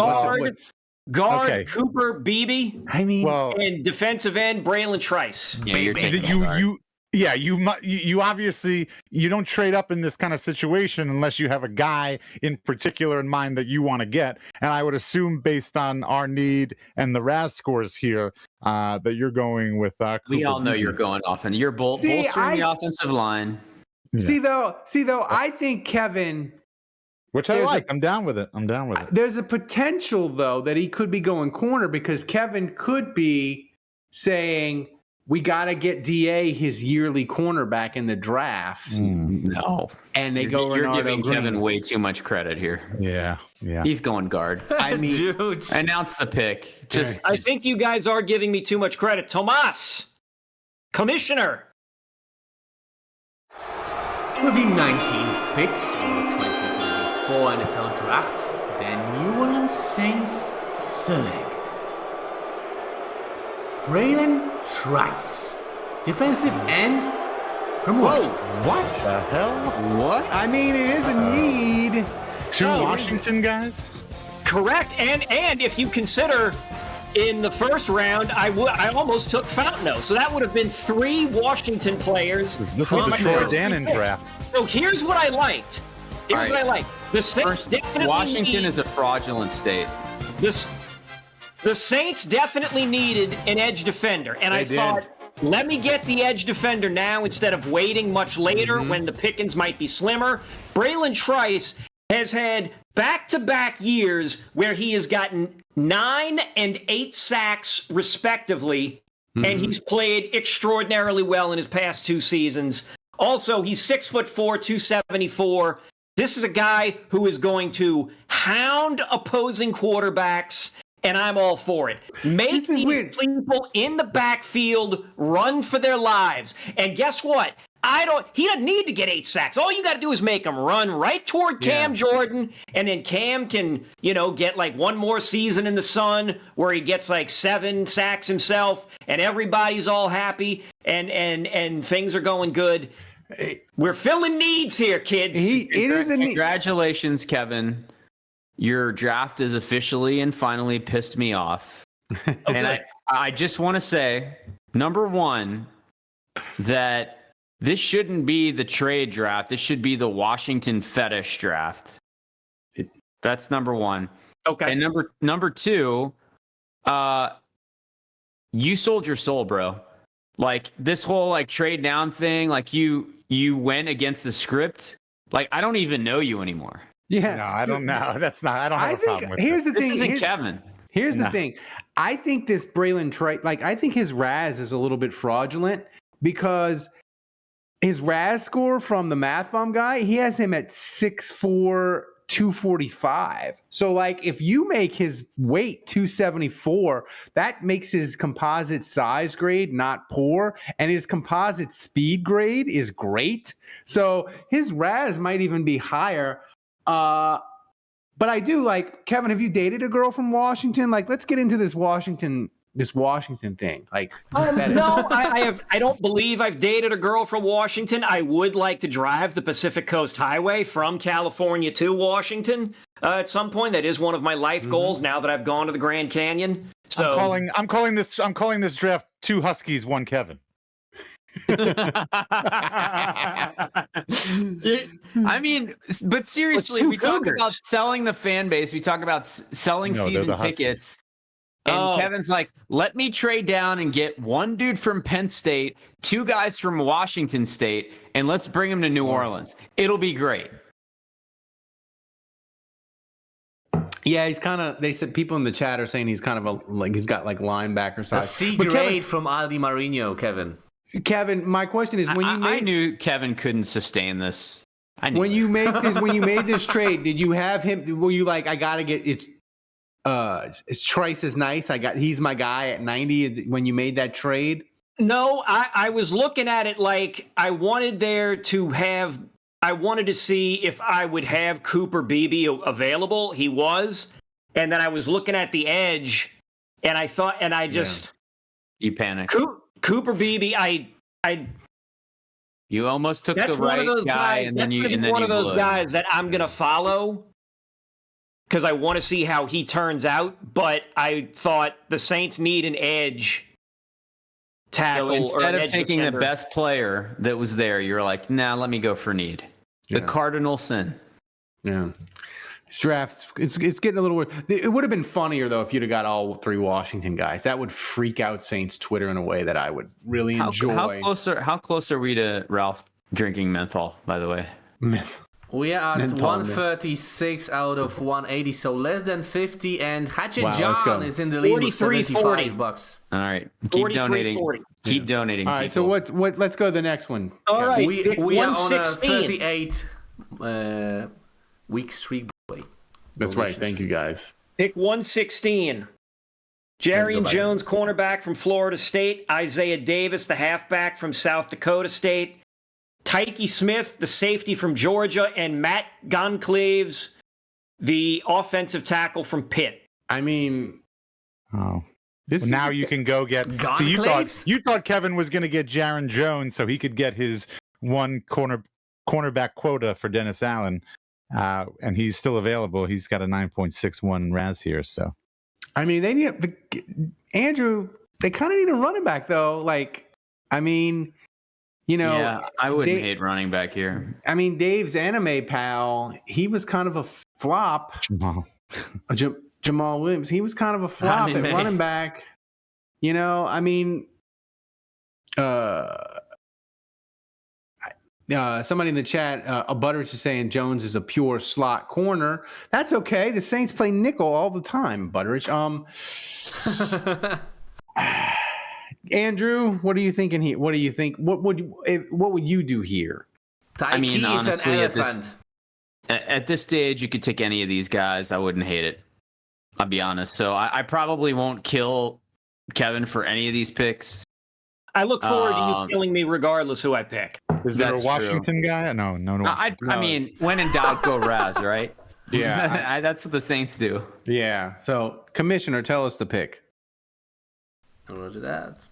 Guard Cooper Beebe. I mean, and defensive end Braylon Trice. Yeah, you're taking Yeah, you obviously you don't trade up in this kind of situation unless you have a guy in particular in mind that you want to get. And I would assume, based on our need and the RAS scores here, that you're going with. We all know Beebe. you're going off, and you're bolstering the offensive line. Yeah. See though, I think Kevin. Which I like. I'm down with it. There's a potential, though, that he could be going corner because Kevin could be saying, we got to get DA his yearly cornerback in the draft. No. And they You're giving Kevin way too much credit here. Yeah. He's going guard. I mean, Dude. Announce the pick. I think you guys are giving me too much credit. Tomas, Commissioner. With the 19th pick in the 2024 NFL Draft, the New Orleans Saints select Braylon Trice, defensive end from Washington. What the hell? What? I mean, it is a need. Two Washington guys? Correct. And if you consider in the first round, I almost took Fontenot. So that would have been 3 Washington players. This is the Troy Dannon draft. So here's what I liked. What I liked. The Saints definitely Washington is a fraudulent state. The Saints definitely needed an edge defender. And I thought, let me get the edge defender now instead of waiting much later when the pickings might be slimmer. Braylon Trice has had back-to-back years where he has gotten 9 and 8 sacks respectively, and he's played extraordinarily well in his past 2 seasons. Also, he's 6'4", 274. This is a guy who is going to hound opposing quarterbacks, and I'm all for it. Make these people in the backfield run for their lives. And guess what? He doesn't need to get 8 sacks. All you got to do is make him run right toward Cam Jordan, and then Cam can, get like one more season in the sun where he gets like 7 sacks himself, and everybody's all happy, and things are going good. We're filling needs here, kids. Congratulations, Kevin. Your draft is officially and finally pissed me off. And I just want to say, number one, that this shouldn't be the trade draft. This should be the Washington fetish draft. That's number one. Okay. And number two, you sold your soul, bro. Like this whole trade down thing, like you went against the script. Like I don't even know you anymore. Yeah. No, I don't know. That's not. I don't have a problem with here's it. the thing. This isn't Kevin. Here's the thing. I think this Braylon Trice, I think his RAS is a little bit fraudulent because his RAS score from the Math Bomb guy, he has him at 6'4", 245. So if you make his weight 274, that makes his composite size grade not poor, and his composite speed grade is great. So his RAS might even be higher. But I do Kevin, have you dated a girl from Washington? Let's get into this Washington thing. No, I don't believe I've dated a girl from Washington. I would like to drive the Pacific Coast Highway from California to Washington at some point. That is one of my life goals now that I've gone to the Grand Canyon. So I'm calling this draft 2 Huskies, 1 Kevin. I mean, but seriously, we talk about selling the fan base. We talk about selling season tickets. And Kevin's like, let me trade down and get 1 dude from Penn State, 2 guys from Washington State, and let's bring them to New Orleans. It'll be great. Yeah, he's kind of. They said people in the chat are saying he's kind of he's got linebacker size. A C grade from Aldi Marino, Kevin. Kevin, my question is I knew Kevin couldn't sustain this. When you made this trade, did you have him? Were you I gotta get it's Trice is nice. He's my guy at 90 when you made that trade? No, I was looking at it I wanted to see if I would have Cooper Beebe available. He was. And then I was looking at the edge and I thought, and I just. You panicked. Cooper Beebe, you almost took the right guy, and then one of those guys that I'm gonna follow because I want to see how he turns out. But I thought the Saints need an edge tackle. So instead or of edge taking defender. the best player that was there, you're like, nah, let me go for need. The cardinal sin. Yeah. This draft, it's getting a little weird. It would have been funnier, though, if you'd have got all 3 Washington guys. That would freak out Saints Twitter in a way that I would really enjoy. How close are we to Ralph drinking menthol, by the way? We are at Menthol, 136 out of 180, so less than 50. And Hatchet Wow, let's go. John is in the lead with 43-40. $75. All right. Keep 43-40. donating. Keep donating. All right, people. so what? Let's go to the next one. All right, We pick are on a 116. 38 week streak. Boy. That's right. Thank you, guys. Pick 116. Jarian Jones, cornerback from Florida State. Isaiah Davis, the halfback from South Dakota State. Tyke Smith, the safety from Georgia. And Matt Goncalves, the offensive tackle from Pitt. I mean, Now you can go get. So you thought Kevin was going to get Jaron Jones so he could get his one cornerback quota for Dennis Allen, and he's still available. He's got a 9.61 RAS here. So, I mean, they need Andrew. They kind of need a running back, though. Like, I mean, yeah, I wouldn't hate running back here. I mean, Dave's anime pal, he was kind of a flop. Jamal Williams, he was kind of a flop at running back. I mean, somebody in the chat, a Butteridge is saying Jones is a pure slot corner. That's okay. The Saints play nickel all the time, Butteridge. Andrew, what are you thinking here? What do you think? What would you do here? I mean, honestly, is an elephant. At this stage, you could take any of these guys. I wouldn't hate it. I'll be honest. So I probably won't kill Kevin for any of these picks. I look forward to you killing me regardless who I pick. Is there a Washington guy? No. I mean, when in doubt, go Raz, right? Yeah. That's what the Saints do. Yeah. So, Commissioner, tell us the pick. Roger that.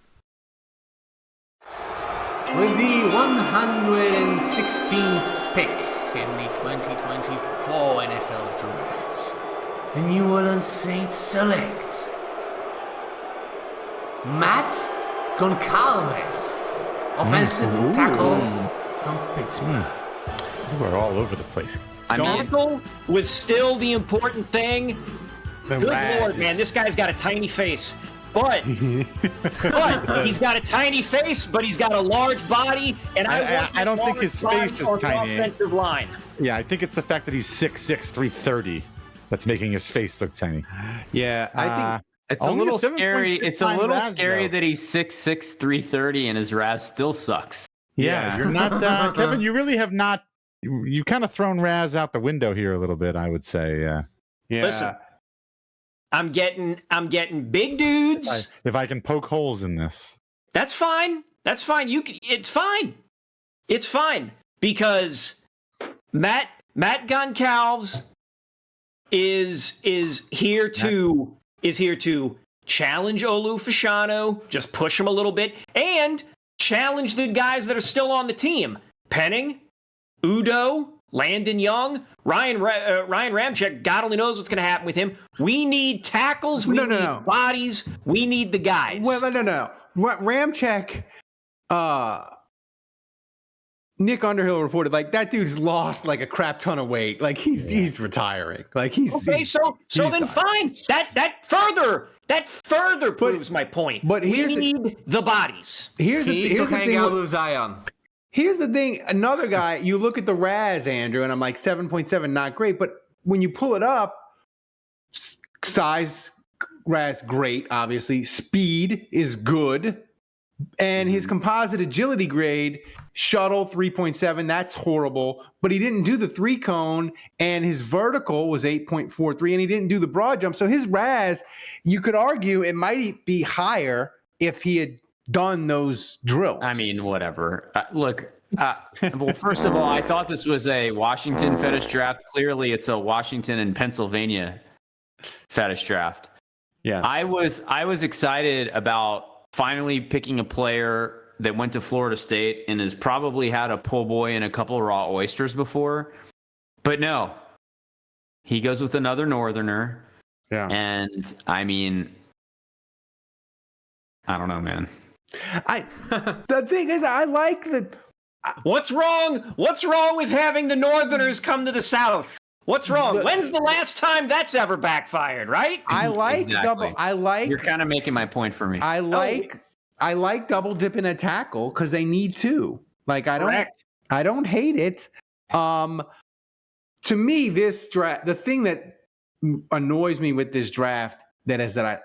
With the 116th pick in the 2024 NFL Draft, the New Orleans Saints select Matt Goncalves, offensive tackle from Pittsburgh. You are all over the place. Tackle was still the important thing. Good Lord, man, this guy's got a tiny face. But he's got a tiny face, but he's got a large body, and I don't think his face is tiny. Offensive line. Yeah, I think it's the fact that he's 6'6", 330 that's making his face look tiny. Yeah, I think it's a little scary. It's a little scary that he's 6'6", 330, and his RAS still sucks. Yeah, you're not Kevin. You really have not. You kind of thrown Raz out the window here a little bit, I would say. Yeah. Listen, I'm getting big dudes. If I can poke holes in this, that's fine. That's fine. It's fine. It's fine because Matt Goncalves is here to challenge Olu Fashanu, just push him a little bit, and challenge the guys that are still on the team. Penning, Udo, Landon Young, Ryan Ramczyk, God only knows what's going to happen with him. We need tackles. We need bodies. We need the guys. Well, no. Ramczyk, Nick Underhill reported like that dude's lost like a crap ton of weight. Like he's retiring. Like he's okay. So then fine. That further proves my point. But we need the bodies. Here's the thing with Zion. Here's the thing. Another guy. You look at the RAS, Andrew, and I'm like 7.7, not great. But when you pull it up, size RAS great. Obviously, speed is good, and his composite agility grade. Shuttle 3.7, that's horrible. But he didn't do the 3-cone, and his vertical was 8.43, and he didn't do the broad jump. So his RAS, you could argue it might be higher if he had done those drills. I mean, whatever. Look, well, first of all, I thought this was a Washington fetish draft. Clearly, it's a Washington and Pennsylvania fetish draft. Yeah, I was excited about finally picking a player that went to Florida State and has probably had a po' boy and a couple raw oysters before. But no, he goes with another Northerner. Yeah. And I mean, I don't know, man. The thing is, I like the. What's wrong? What's wrong with having the Northerners come to the South? What's wrong? When's the last time that's ever backfired? Right? I like Exactly. double. I like. You're kind of making my point for me. I like double dipping a tackle because they need to. Like I don't hate it. To me, this draft, the thing that annoys me with this draft that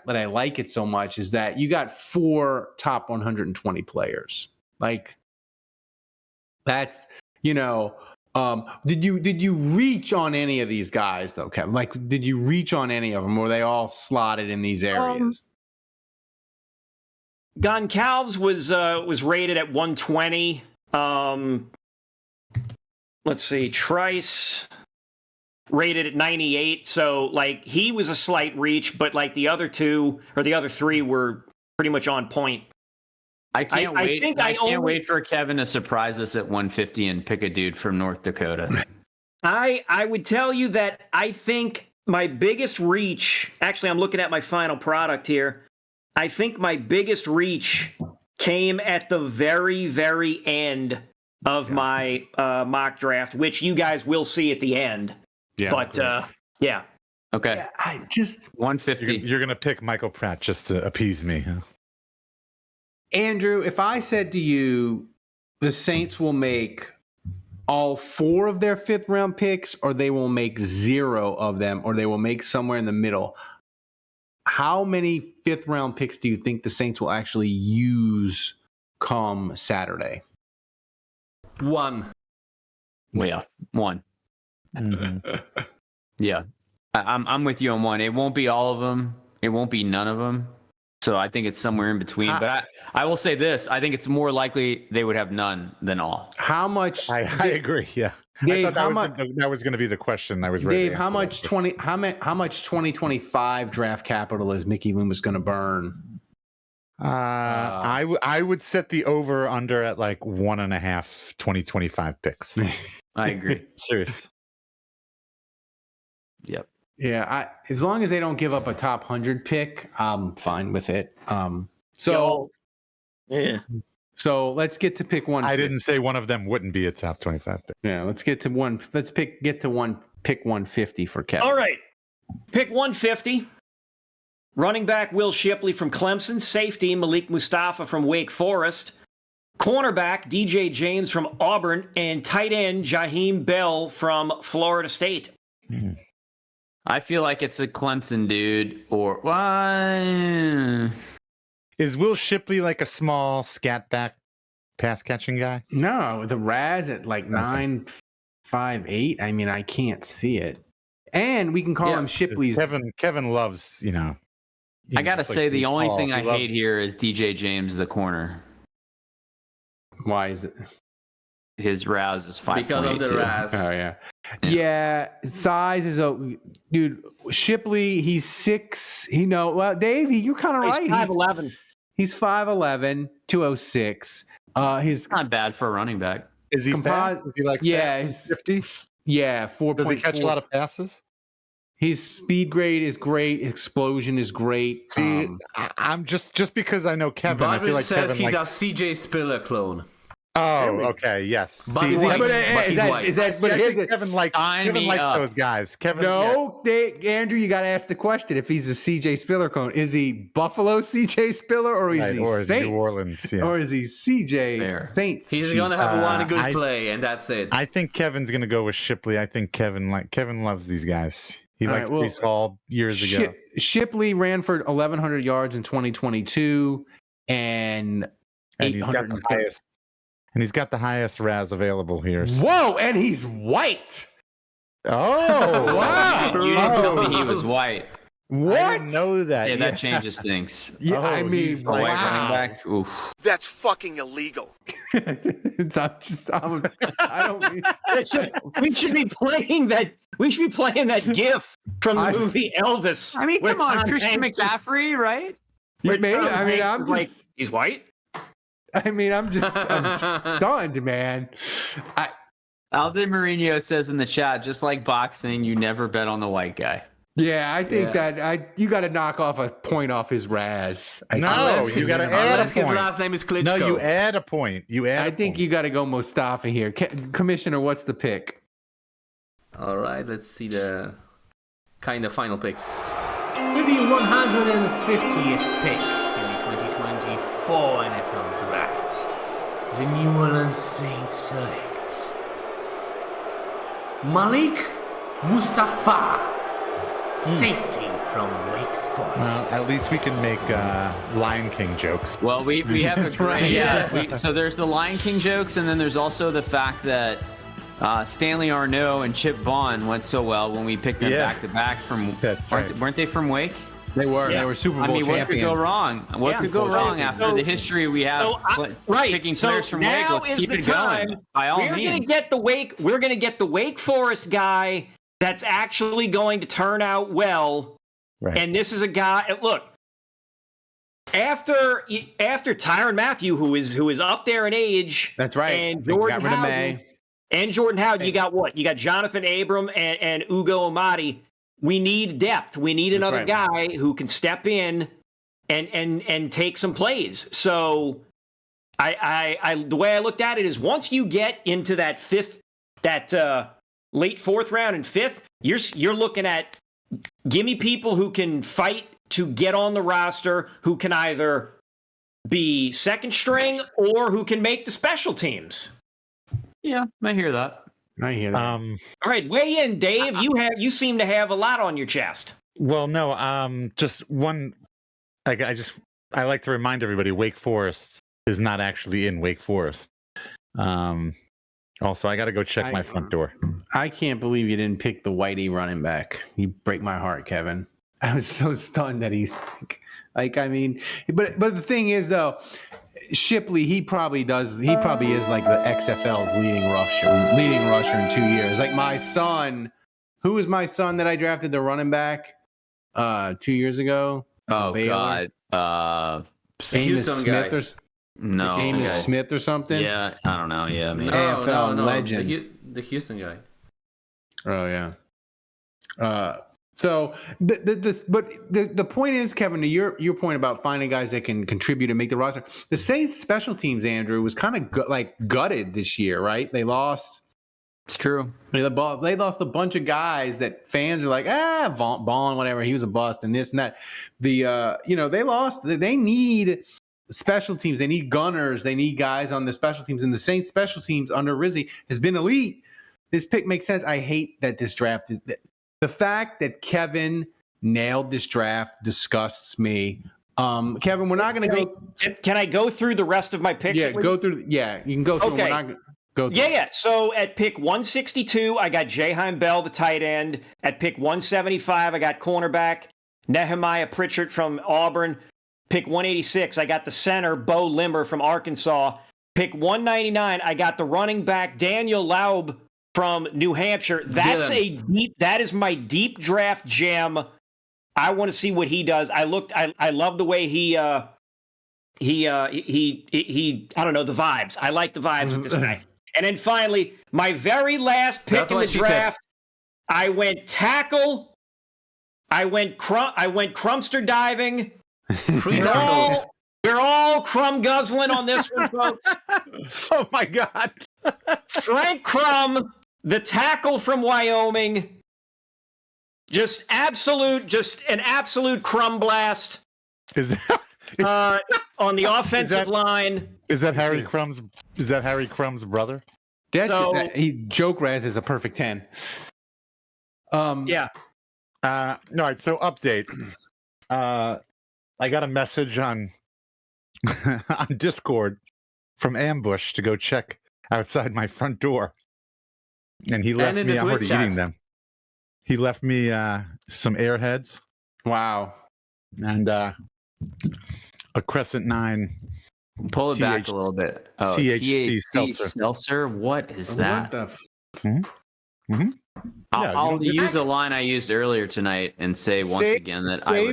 I like it so much is that you got 4 top 120 players. Like that's, did you reach on any of these guys though, Kevin? Like, did you reach on any of them? Or were they all slotted in these areas? Goncalves was rated at 120. Let's see, Trice rated at 98. So like he was a slight reach, but like the other 2 or the other 3 were pretty much on point. I can't wait. I can't wait for Kevin to surprise us at 150 and pick a dude from North Dakota. I would tell you that I think my biggest reach, actually I'm looking at my final product here. I think my biggest reach came at the very, very end of my mock draft, which you guys will see at the end. Yeah. But yeah. Okay. Yeah, I just 150. You're gonna pick Michael Pratt just to appease me, huh? Andrew, if I said to you, the Saints will make all 4 of their 5th round picks, or they will make 0 of them, or they will make somewhere in the middle, how many 5th round picks do you think the Saints will actually use come Saturday? 1. Well, yeah, 1. Mm-hmm. Yeah, I'm with you on 1. It won't be all of them. It won't be none of them. So I think it's somewhere in between. But I will say this: I think it's more likely they would have none than all. How much? I agree. Yeah, Dave, I thought that was going to be the question. I was ready. Dave, how much 2025 draft capital is Mickey Loomis going to burn? I would set the over under at like 1.5 2025 picks. I agree. Serious. Yep. Yeah, as long as they don't give up a top 100 pick, I'm fine with it. So let's get to pick 1. I didn't say one of them wouldn't be a top 25 pick. Yeah, let's get to one. Let's pick 150 for Kevin. All right. Pick 150. Running back Will Shipley from Clemson. Safety Malik Mustafa from Wake Forest. Cornerback DJ James from Auburn. And tight end Jaheim Bell from Florida State. Mm. I feel like it's a Clemson dude, or is Will Shipley like a small scat back pass catching guy? No, the Raz at like 9.58. I mean, I can't see it. And we can call him Shipley's. Kevin loves, I gotta say, the only thing I hate loves here is DJ James, the corner. Why is it? His Raz is 5.82. Because of the Raz. Oh yeah. Size is dude. Shipley, he's 6. Well, Dave, you're kind of right. He's 5'11". He's 5'11", 206. He's not bad for a running back. Is he fast? Is he like he's 50? Yeah, 4. Does he catch a lot of passes? His speed grade is great. Explosion is great. See, I'm just because I know Kevin. I feel like says Kevin he's likes... a CJ Spiller clone. Oh, okay, yes. But See, Kevin likes those guys. Kevin, Andrew, you got to ask the question: if he's a CJ Spiller clone, is he Buffalo CJ Spiller, or is he Saints, New Orleans, or is he CJ Saints? He's gonna have one good play, and that's it. I think Kevin's gonna go with Shipley. I think Kevin loves these guys. He liked Breece Hall years ago. Shipley ran for 1,100 yards in 2022, and he's got the highest. And he's got the highest Raz available here. So. Whoa! And he's white. Oh wow! You didn't tell me he was white. What? I didn't know that. Yeah, that changes things. Yeah, I mean, a white running back. Oof. That's fucking illegal. I don't. We should be playing that. We should be playing that GIF from the movie Elvis. I mean, come on, Christian McCaffrey, right? I'm just. He's white. I'm stunned, man. Alden Marino says in the chat, just like boxing, you never bet on the white guy. Yeah, I think that you got to knock off a point off his Raz. No, you got to add a point. His last name is Klitschko. No, you add a point. I think you got to go Mustafa here. Commissioner, what's the pick? All right, let's see the kind of final pick. With the 150th pick in the 2024 NFL Draft, the New Orleans Saints select Malik Mustafa, safety from Wake Forest. Well, at least we can make Lion King jokes. Well, we have a great so there's the Lion King jokes, and then there's also the fact that Stanley Arnaud and Chip Vaughn went so well when we picked them back to back from. Weren't they from Wake? They were. They were Super Bowl champions. What could go wrong? What could go wrong after the history we have picking players from Wake? Let's keep it going. By all means, we're going to get the Wake Forest guy that's actually going to turn out well. Right. And this is a guy. Look, after Tyrann Mathieu, who is up there in age. That's right. And Jordan Howden, you got what? You got Jonathan Abram and Ugo Amadi. We need depth. We need another guy who can step in and take some plays. So I the way I looked at it is once you get into that late fourth round and fifth, you're looking at give me people who can fight to get on the roster, who can either be second string or who can make the special teams. Yeah, I hear that. All right, weigh in, Dave. You seem to have a lot on your chest. Well, no, just one. I like to remind everybody, Wake Forest is not actually in Wake Forest. Also, I got to go check my front door. I can't believe you didn't pick the Whitey running back. You break my heart, Kevin. I was so stunned that he's but the thing is though. Shipley, he probably is like the XFL's leading rusher in 2 years. Like my son, who was my son that I drafted the running back 2 years ago? Oh Baylor. God, Houston Smith guy. Amos Smith or something. Yeah, I don't know. Yeah, man. AFL legend. The Houston guy. Oh yeah. So the point is, Kevin, to your point about finding guys that can contribute and make the roster. The Saints special teams, Andrew, was kind of gutted this year, right? They lost. It's true. They lost a bunch of guys that fans are like, Vaughn, whatever, he was a bust, and this and that. They lost. They need special teams. They need gunners. They need guys on the special teams. And the Saints special teams under Rizzi has been elite. This pick makes sense. I hate that this draft is. The fact that Kevin nailed this draft disgusts me. Kevin, we're not going to go. Can I go through the rest of my picks? Yeah, go through. Yeah, you can go through. Okay. We're not go through. Yeah. So at pick 162, I got Jaheim Bell, the tight end. At pick 175, I got cornerback Nehemiah Pritchard from Auburn. Pick 186, I got the center Bo Limber from Arkansas. Pick 199, I got the running back Daniel Laub from New Hampshire. That is my deep draft gem. I want to see what he does. I love the way he I don't know, the vibes. I like the vibes with this guy. And then finally, my very last pick in the draft, I went tackle. I went crumpster diving. We're all crumb guzzling on this one, folks. Oh my God. Frank Crum, the tackle from Wyoming. Just an absolute crumb blast. On the offensive line. Is that Harry Crum's brother? Joke Raz is a perfect 10. Yeah. All right. So update. I got a message on Discord from Ambush to go check outside my front door, and he left me. I'm already eating them. He left me some Airheads. Wow. And a Crescent 9. Pull it back a little bit. Oh, THC seltzer. What is that? What the I'll use a line I used earlier tonight and say once again that I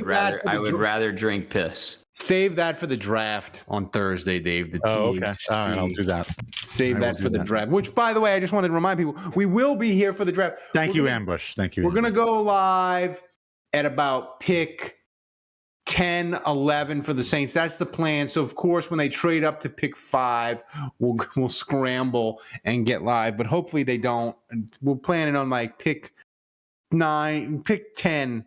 would rather drink piss. Save that for the draft on Thursday, Dave. Okay. All right, I'll do that. Save that for the draft. Which, by the way, I just wanted to remind people, we will be here for the draft. Thank you, Ambush. Thank you. We're going to go live at about pick 10, 11 for the Saints. That's the plan. So, of course, when they trade up to pick 5, we'll scramble and get live. But hopefully they don't. We're planning on like pick 9, pick 10.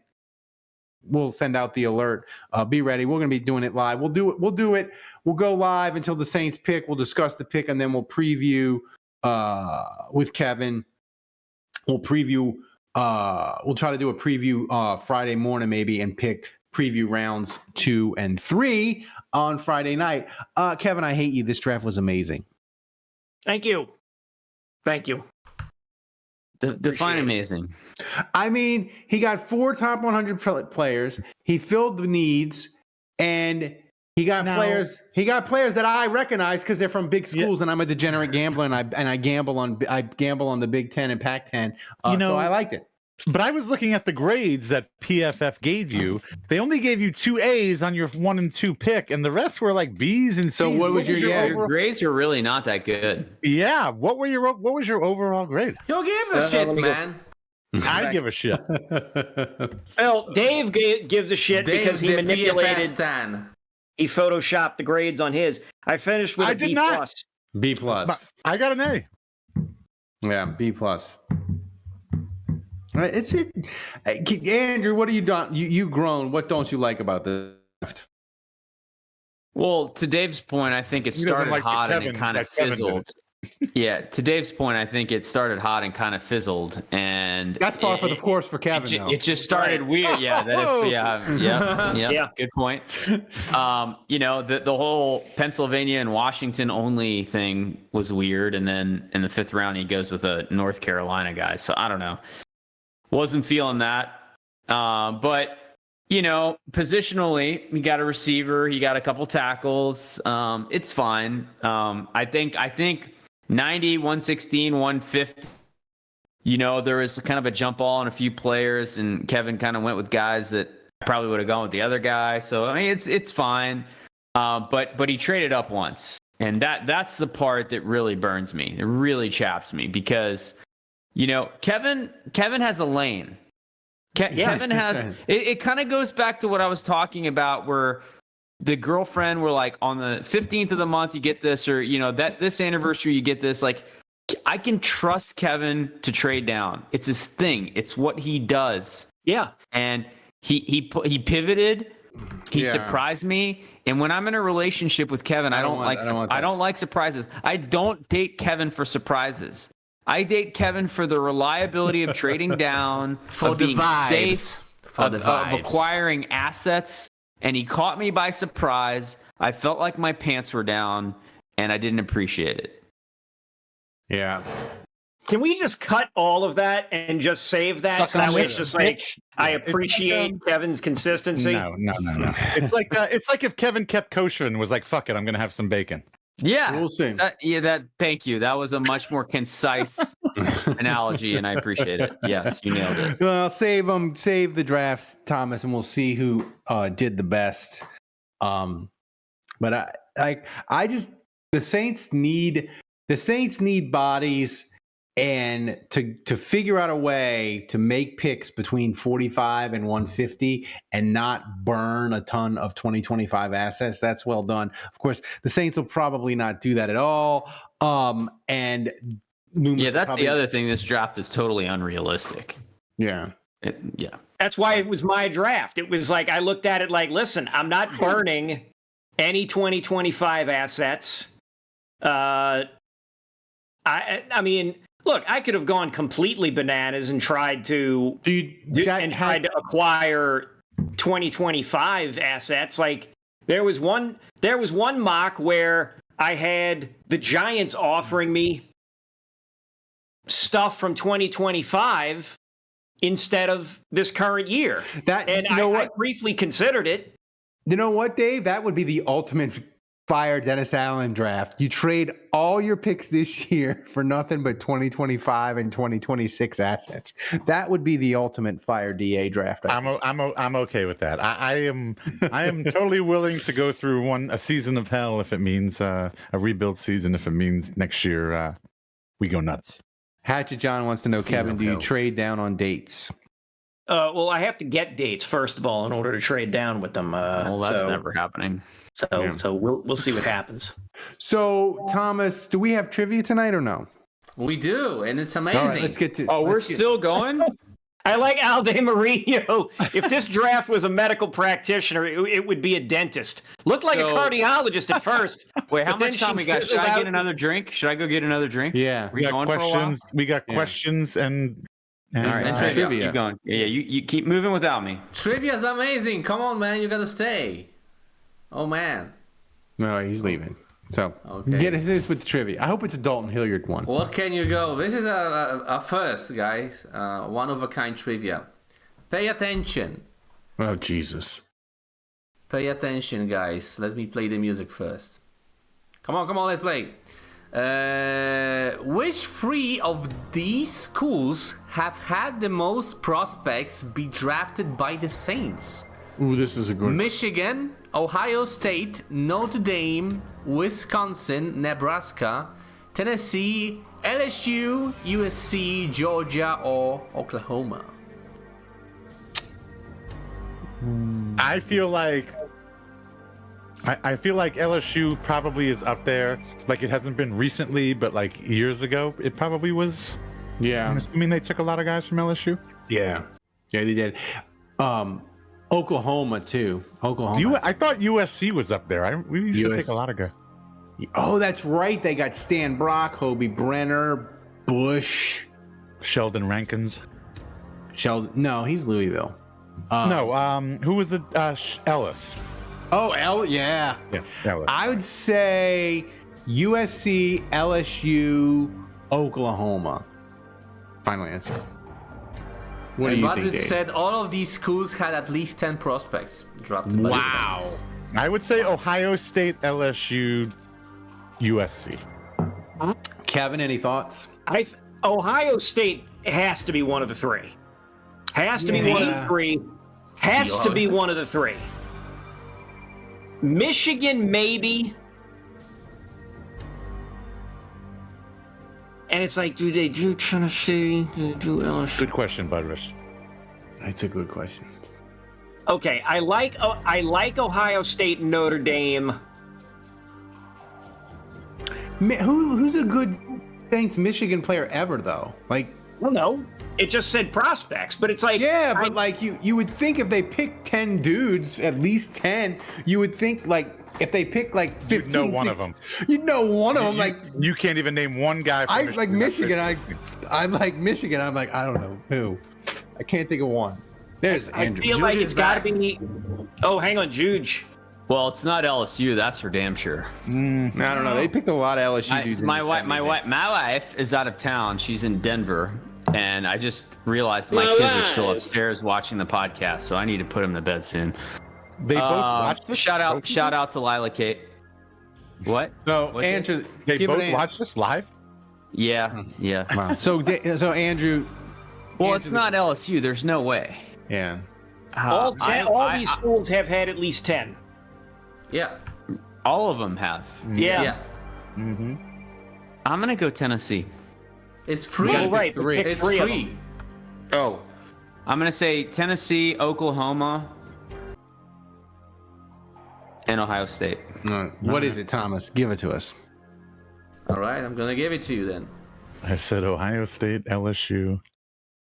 We'll send out the alert. Be ready. We're going to be doing it live. We'll do it. We'll go live until the Saints pick. We'll discuss the pick, and then we'll preview with Kevin. We'll preview. We'll try to do a preview Friday morning maybe and pick preview rounds 2 and 3 on Friday night. Kevin, I hate you. This draft was amazing. Thank you. Define amazing. I mean, he got 4 top 100 players. He filled the needs, and he got players. He got players that I recognize because they're from big schools, and I'm a degenerate gambler, and I gamble on the Big Ten and Pac-10. So I liked it. But I was looking at the grades that PFF gave you. They only gave you 2 A's on your 1 and 2 pick, and the rest were like B's and C's. So what was your Your grades are really not that good. Yeah. What was your overall grade? Who gives a shit, man? I give a shit. Well, Dave gives a shit because he manipulated. He photoshopped the grades on his. I finished with a B+. B+. I got an A. Yeah, B+. It's it. Andrew, what have you done? You grown. What don't you like about the draft? Well, to Dave's point, I think it started hot and it kind of fizzled. Yeah, to Dave's point, I think it started hot and kind of fizzled, and that's par for the course for Kevin. It just started weird. Yeah, that is. Yeah. Good point. The whole Pennsylvania and Washington only thing was weird, and then in the 5th round, he goes with a North Carolina guy. So I don't know. Wasn't feeling that. But, positionally, you got a receiver, you got a couple tackles. It's fine. I think 90, 116, 150. There was kind of a jump ball on a few players, and Kevin kind of went with guys that probably would have gone with the other guy. So, I mean, it's fine. But he traded up once. And that's the part that really burns me. It really chaps me because Kevin has a lane. Kevin has it kind of goes back to what I was talking about where the girlfriend were like on the 15th of the month you get this, or that this anniversary you get this. Like, I can trust Kevin to trade down. It's his thing. It's what he does. Yeah. And he pivoted. He surprised me. And when I'm in a relationship with Kevin, I don't like surprises. I don't date Kevin for surprises. I date Kevin for the reliability of trading down, of being safe, of acquiring assets. And he caught me by surprise. I felt like my pants were down, and I didn't appreciate it. Yeah. Can we just cut all of that and just save that? So that way it's just like, I appreciate Kevin's consistency. No. It's like if Kevin kept kosher and was like, fuck it, I'm going to have some bacon. Yeah, we'll see. Thank you. That was a much more concise analogy, and I appreciate it. Yes, you nailed it. Well, save the draft, Thomas, and we'll see who did the best. But I just the Saints need bodies, and to figure out a way to make picks between 45 and 150 and not burn a ton of 2025 assets. That's well done. Of course, the Saints will probably not do that at all. And Loomis that's the other thing. This draft is totally unrealistic. Yeah. That's why it was my draft. It was like, I looked at it like, listen, I'm not burning any 2025 assets. I mean, look, I could have gone completely bananas and tried to acquire 2025 assets. Like there was one mock where I had the Giants offering me stuff from 2025 instead of this current year. I briefly considered it. You know what, Dave? That would be the ultimate fire Dennis Allen draft. You trade all your picks this year for nothing but 2025 and 2026 assets. That would be the ultimate fire DA draft. I'm okay with that. I am totally willing to go through a season of hell if it means a rebuild season. If it means next year we go nuts. Hatchet John wants to know, Kevin, do you trade down on dates? Well, I have to get dates first of all in order to trade down with them. Well, that's never happening. So we'll see what happens. So, Thomas, do we have trivia tonight or no? We do, and it's amazing. All right, let's get to. Oh, we're still going? I like Alde Marino. If this draft was a medical practitioner, it would be a dentist. Looked like a cardiologist at first. Wait, how much time we got? Should I get another drink? Should I go get another drink? Yeah. We got questions. We got questions and all right, and trivia. Keep going. Yeah, you keep moving without me. Trivia is amazing. Come on, man. You got to stay. Oh, man. No, he's leaving. So Okay. get his with the trivia. I hope it's a Dalton Hilliard one. What can you go? This is a first, guys. One of a kind trivia. Pay attention. Oh, Jesus. Pay attention, guys. Let me play the music first. Come on, let's play. Which three of these schools have had the most prospects be drafted by the Saints? Ooh, this is a good. Michigan, Ohio State, Notre Dame, Wisconsin, Nebraska, Tennessee, LSU, USC, Georgia, or Oklahoma. I feel like LSU probably is up there. Like, it hasn't been recently, but like years ago, it probably was. Yeah. I'm assuming they took a lot of guys from LSU. Yeah, they did. Oklahoma too. Oklahoma. I thought USC was up there. We used to take a lot of guys. Oh, that's right. They got Stan Brock, Hobie Brenner, Bush, Sheldon Rankins. No, he's Louisville. Who was it? Ellis. Oh, yeah. Yeah, Ellis. I would say USC, LSU, Oklahoma. Final answer. What do you think, Dave? said all of these schools had at least 10 prospects drafted by the Saints. I would say Ohio State, LSU, USC. Kevin, any thoughts? Ohio State has to be one of the three. Has to be one of the three. Has to be one of the three. Michigan, maybe. And it's like, do they do Tennessee? Do they do LSU? Good question, Budrush. That's a good question. Okay, I like Ohio State and Notre Dame. Who's a good Saints Michigan player ever though? Like, well, no, it just said prospects, but it's like, yeah, but like you would think if they picked 10 dudes, at least 10, you would think like if they pick like 15, you'd know one of them. You'd know one of them. Like, you can't even name one guy. I like Michigan. I like Michigan. I'm like, I don't know who. I can't think of one. There's Andrew. I feel like it's got to be. Oh, hang on, Juge. Well, it's not LSU. That's for damn sure. I don't know. They picked a lot of LSU dudes. My wife is out of town. She's in Denver, and I just realized my kids are still upstairs watching the podcast, so I need to put them to bed soon. They both watched this. Shout out to Lila Kate. What? So What answer. They both watched this live. Yeah. Wow. So Andrew. Well, it's not LSU. There's no way. Yeah. All these schools have had at least 10. Yeah. All of them have. Yeah. Mm-hmm. I'm gonna go Tennessee. It's free. Oh, right. It's free. Oh, I'm gonna say Tennessee, Oklahoma, and Ohio State. What is it, Thomas? Give it to us. All right, I'm gonna give it to you then. I said Ohio State, LSU.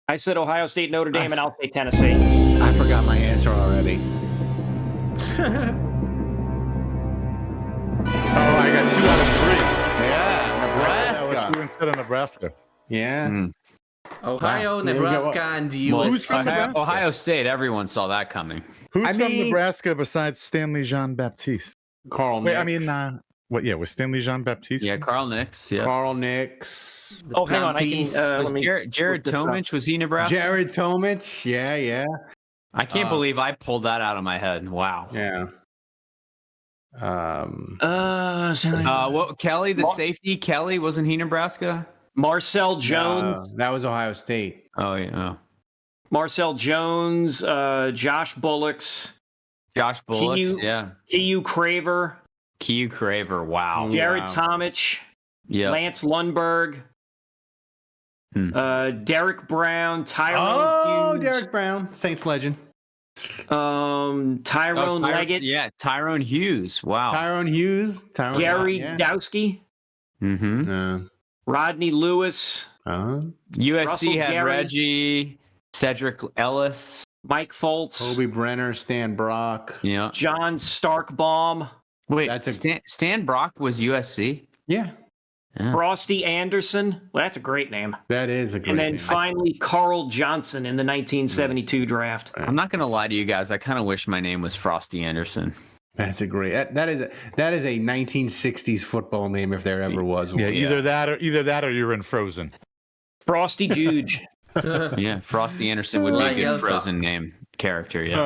I said Ohio State, Notre Dame, and I'll say Tennessee. I forgot my answer already. Oh, I got 2 out of 3. Yeah, Nebraska. LSU instead of Nebraska. Yeah. Ohio, Nebraska, and the Who's US. from Nebraska? Ohio State. Everyone saw that coming. Who's from Nebraska besides Stanley Jean Baptiste? Carl Wait, Nix. I mean, what? Yeah, was Stanley Jean Baptiste? Yeah, Carl Nix. Yeah. Carl Nix. Oh, hang on. I can, Was Jared Tomich, was he Nebraska? Jared Tomich. Yeah. I can't believe I pulled that out of my head. Wow. Yeah. What Kelly, the safety? Kelly, wasn't he Nebraska? Marcel Jones. That was Ohio State. Oh yeah. Marcel Jones. Josh Bullocks. Yeah. Q Craver. Q Craver. Wow. Jared Tomich. Yeah. Lance Lundberg. Derek Brown, Tyrone Hughes. Derek Brown, Saints legend. Tyrone Leggett. Yeah, Tyrone Hughes. Wow. Tyrone Hughes. Gary Dowski. Mm-hmm. Rodney Lewis. USC Russell had Gary. Reggie, Cedric Ellis, Mike Foltz. Kobe Brenner, Stan Brock. Yeah. John Starkbaum. Wait, That's Stan Brock was USC? Yeah. Frosty Anderson. Well, that's a great name. That is a great And then name. finally, Carl Johnson in the 1972 draft. I'm not going to lie to you guys. I kind of wish my name was Frosty Anderson. That's a great. That is a 1960s football name if there ever was one. Yeah, either that or you're in Frozen. Frosty Juge. Yeah, Frosty Anderson would be a good Frozen name character. Yeah.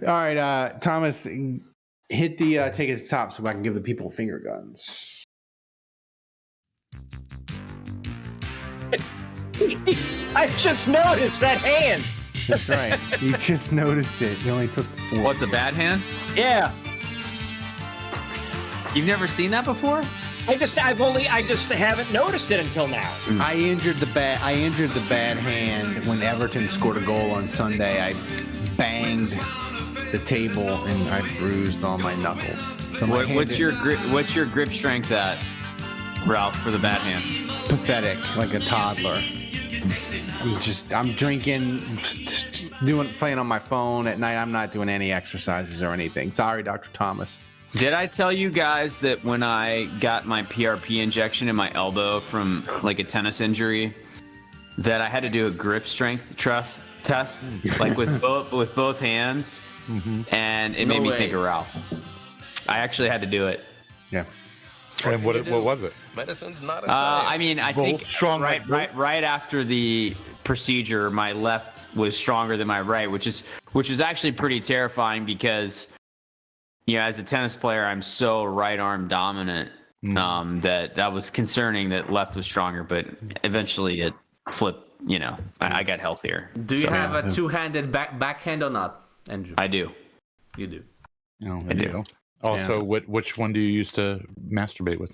All right. Thomas, hit the take it to the top so I can give the people finger guns. I just noticed that hand. That's right. You just noticed it. You only took 4. What, the bad hand? Yeah. You've never seen that before? I just haven't noticed it until now. I injured the bad hand when Everton scored a goal on Sunday. I banged the table and I bruised all my knuckles. So What's your grip strength at, Ralph, for the bad hand? Pathetic, like a toddler. I'm drinking, playing on my phone at night. I'm not doing any exercises or anything. Sorry, Dr. Thomas. Did I tell you guys that when I got my PRP injection in my elbow from like a tennis injury, that I had to do a grip strength test, like with both hands, and it made me think of Ralph. I actually had to do it. Yeah. And what was it? Medicine's not a I mean, I think strong right after the procedure, my left was stronger than my right, which is actually pretty terrifying because, you know, as a tennis player, I'm so right arm dominant that was concerning that left was stronger, but eventually it flipped. You know, I got healthier. Do you have a two-handed backhand or not, Andrew? I do. You do. Oh, I do. Also, which one do you use to masturbate with?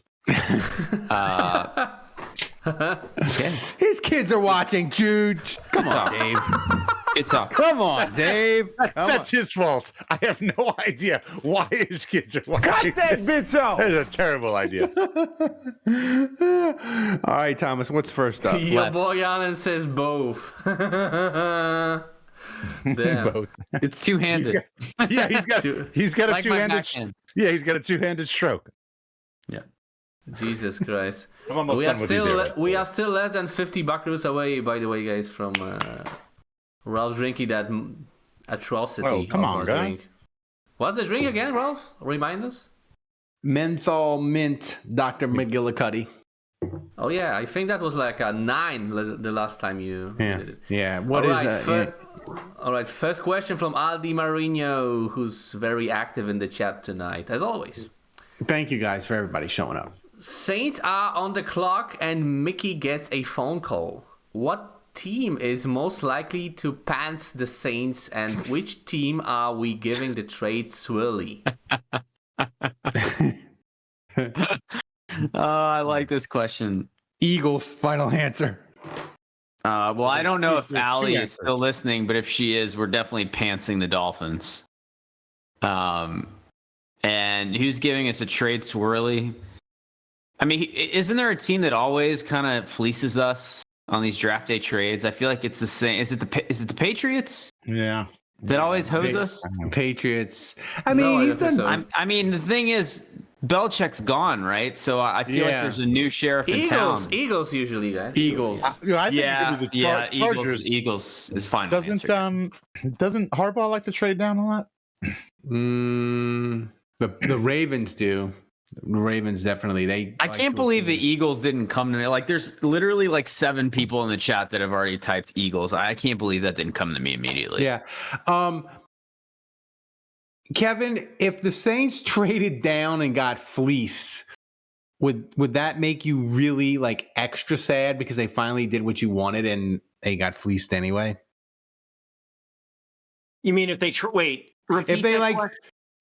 Okay. His kids are watching, Jude. Come on, Dave. Good talk. Come on, Dave. That's his fault. I have no idea why his kids are watching. Cut that bitch out. That's a terrible idea. All right, Thomas, what's first up? Your boy Alan says both. Damn. Both. It's two-handed. He's got a Like my two-handed. backhand. Yeah, he's got a two-handed stroke. Yeah. Jesus Christ. I'm almost done with these areas. We are still less than 50 buckaroos away, by the way, guys, from Ralph drinking that atrocity. Oh, come on, guys. Drink. What's the drink again, Ralph? Remind us. Menthol mint, Dr. McGillicuddy. Oh yeah, I think that was like a 9 the last time you did it. Yeah. All right, first question from Aldi Marino, who's very active in the chat tonight, as always. Thank you guys for everybody showing up. Saints are on the clock and Mickey gets a phone call. What team is most likely to pants the Saints, and which team are we giving the trade swirly? I like this question. Eagles, final answer. Well, I don't know if There's Allie two is still listening, but if she is, we're definitely pantsing the Dolphins. And who's giving us a trade swirly? I mean, isn't there a team that always kind of fleeces us on these draft day trades? I feel like it's the same. Is it the Patriots? Yeah. That always hose us? Patriots. I mean, he's done. So. I mean, the thing is, Belichick's gone, right? So I feel like there's a new sheriff in town. Eagles usually, guys. Eagles. I think Chargers. Eagles is fine. Doesn't Harbaugh like to trade down a lot? The Ravens do. The Ravens definitely. I can't believe the Eagles didn't come to me. Like, there's literally like 7 people in the chat that have already typed Eagles. I can't believe that didn't come to me immediately. Yeah. Kevin, if the Saints traded down and got fleece, would that make you really like extra sad because they finally did what you wanted and they got fleeced anyway? You mean if they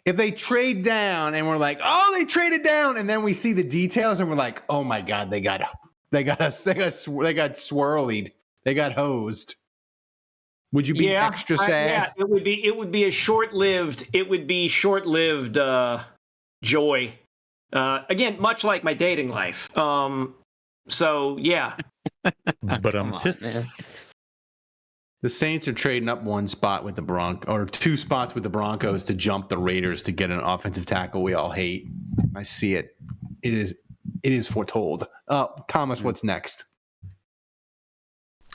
if they trade down and we're like, oh, they traded down, and then we see the details and we're like, oh my God, they got They got swirlied. They got hosed. Would you be extra sad? Yeah, it would be short-lived joy. Again, much like my dating life. So yeah. But the Saints are trading up one spot with the or 2 spots with the Broncos to jump the Raiders to get an offensive tackle we all hate. I see it. It is foretold. Thomas, what's next?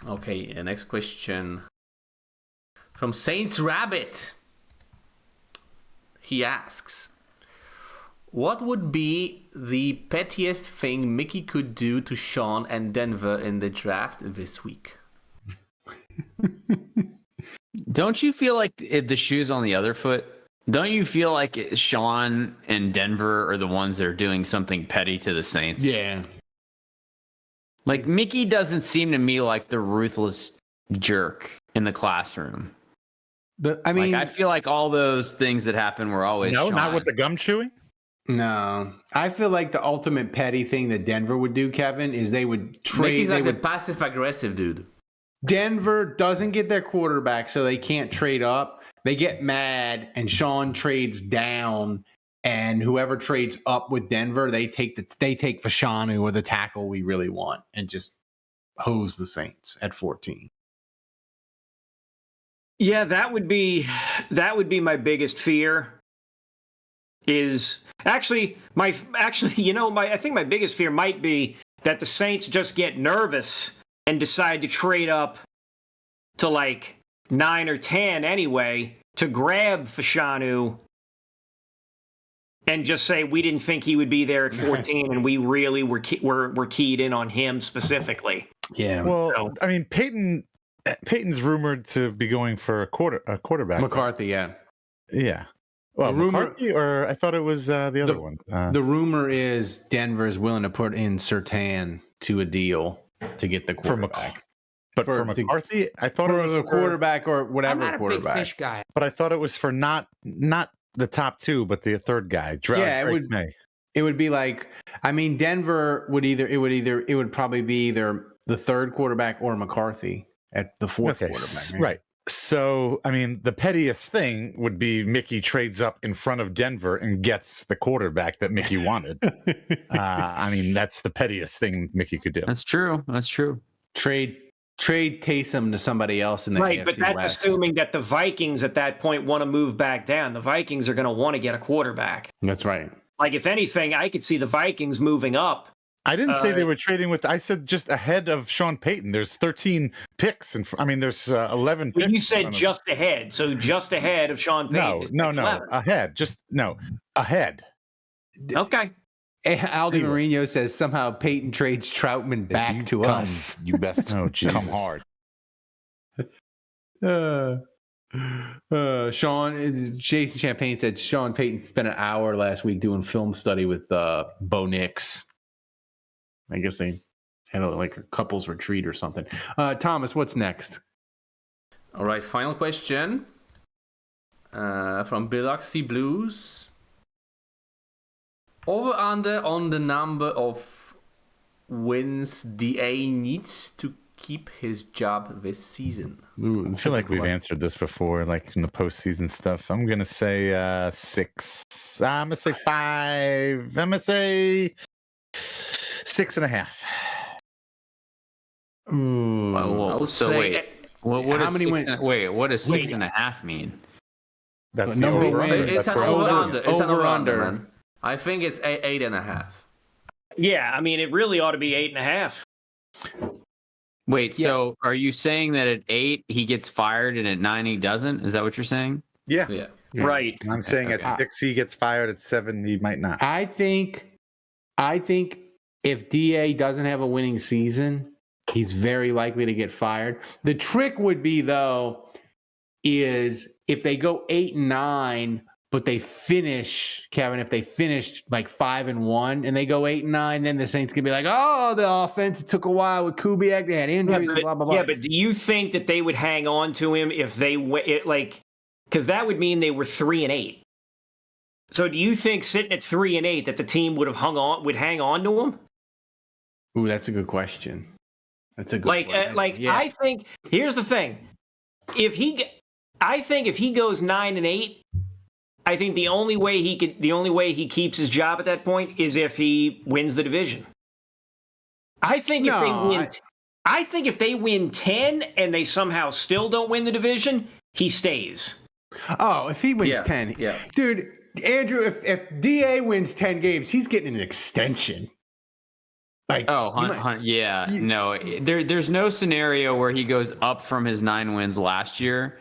Okay, next question from Saints Rabbit. He asks, what would be the pettiest thing Mickey could do to Sean and Denver in the draft this week? Don't you feel like the shoe's on the other foot? Don't you feel like Sean and Denver are the ones that are doing something petty to the Saints? Yeah. Like, Mickey doesn't seem to me like the ruthless jerk in the classroom. I feel like all those things that happen were always Sean. Not with the gum chewing? No. I feel like the ultimate petty thing that Denver would do, Kevin, is they would trade. Mickey's like the passive-aggressive dude. Denver doesn't get their quarterback, so they can't trade up. They get mad, and Sean trades down, and whoever trades up with Denver, they take Fashanu or the tackle we really want, and just hose the Saints at 14. Yeah, that would be my biggest fear. Is actually I think my biggest fear might be that the Saints just get nervous and decide to trade up to like 9 or 10 anyway to grab Fashanu and just say we didn't think he would be there at 14 and we really were keyed in on him specifically. Yeah. Well, I mean, Peyton's rumored to be going for a quarterback. McCarthy, yeah. Yeah. Well, McCarthy, or I thought it was the other one. The rumor is Denver is willing to put in Surtain to a deal to get the quarterback. For McCarthy, I thought it was the quarterback or whatever. I'm not a big fish guy. But I thought it was for not the top 2, but the third guy. It would be like, I mean, Denver would probably be either the third quarterback or McCarthy at the fourth quarterback. Right. So, I mean, the pettiest thing would be Mickey trades up in front of Denver and gets the quarterback that Mickey wanted. I mean, that's the pettiest thing Mickey could do. That's true. Trade Taysom to somebody else in the right, AFC but that's West. assuming that the Vikings at that point want to move back down. The Vikings are going to want to get a quarterback. That's right. Like, if anything, I could see the Vikings moving up. I didn't say they were trading with. I said just ahead of Sean Payton. There's 13 picks, and there's 11 picks. You said just ahead, so just ahead of Sean Payton. No, ahead. Ahead. Okay. Aldi Marino says somehow Peyton trades Troutman back to us. You best come hard. Jason Champagne said Sean Payton spent an hour last week doing film study with Bo Nix. I guess they had a couples retreat or something. Thomas, what's next? All right, final question from Biloxi Blues. Over under on the number of wins DA needs to keep his job this season. Ooh, I feel like we've answered this before, like in the postseason stuff. I'm gonna say 6. I'm gonna say 5. I'm gonna say 6.5. Whoa. So wait, what does 6.5 mean? That's the over. It's an over-under. It's an over-under, man. I think it's 8.5. Yeah, I mean, it really ought to be 8.5. Wait, so are you saying that at 8 he gets fired and at 9 he doesn't? Is that what you're saying? Yeah. Right. I'm saying at 6 he gets fired. At 7 he might not. I think if DA doesn't have a winning season, he's very likely to get fired. The trick would be, though, is if they go 8-9, but they finish, Kevin, if they finished like 5-1 and they go 8-9, then the Saints could be like, oh, the offense, it took a while with Kubiak, they had injuries, blah, blah, blah. Yeah, but do you think that they would hang on to him if they because that would mean they were 3-8. So do you think sitting at 3-8 that the team would hang on to him? Ooh, that's a good question. That's a good one. Yeah. I think here's the thing. I think if he goes 9-8, I think the only way he keeps his job at that point is if he wins the division. I think if they win 10 and they somehow still don't win the division, he stays. Oh, if he wins 10. Yeah. Dude, Andrew, if DA wins 10 games, he's getting an extension. Like, no, there's no scenario where he goes up from his 9 wins last year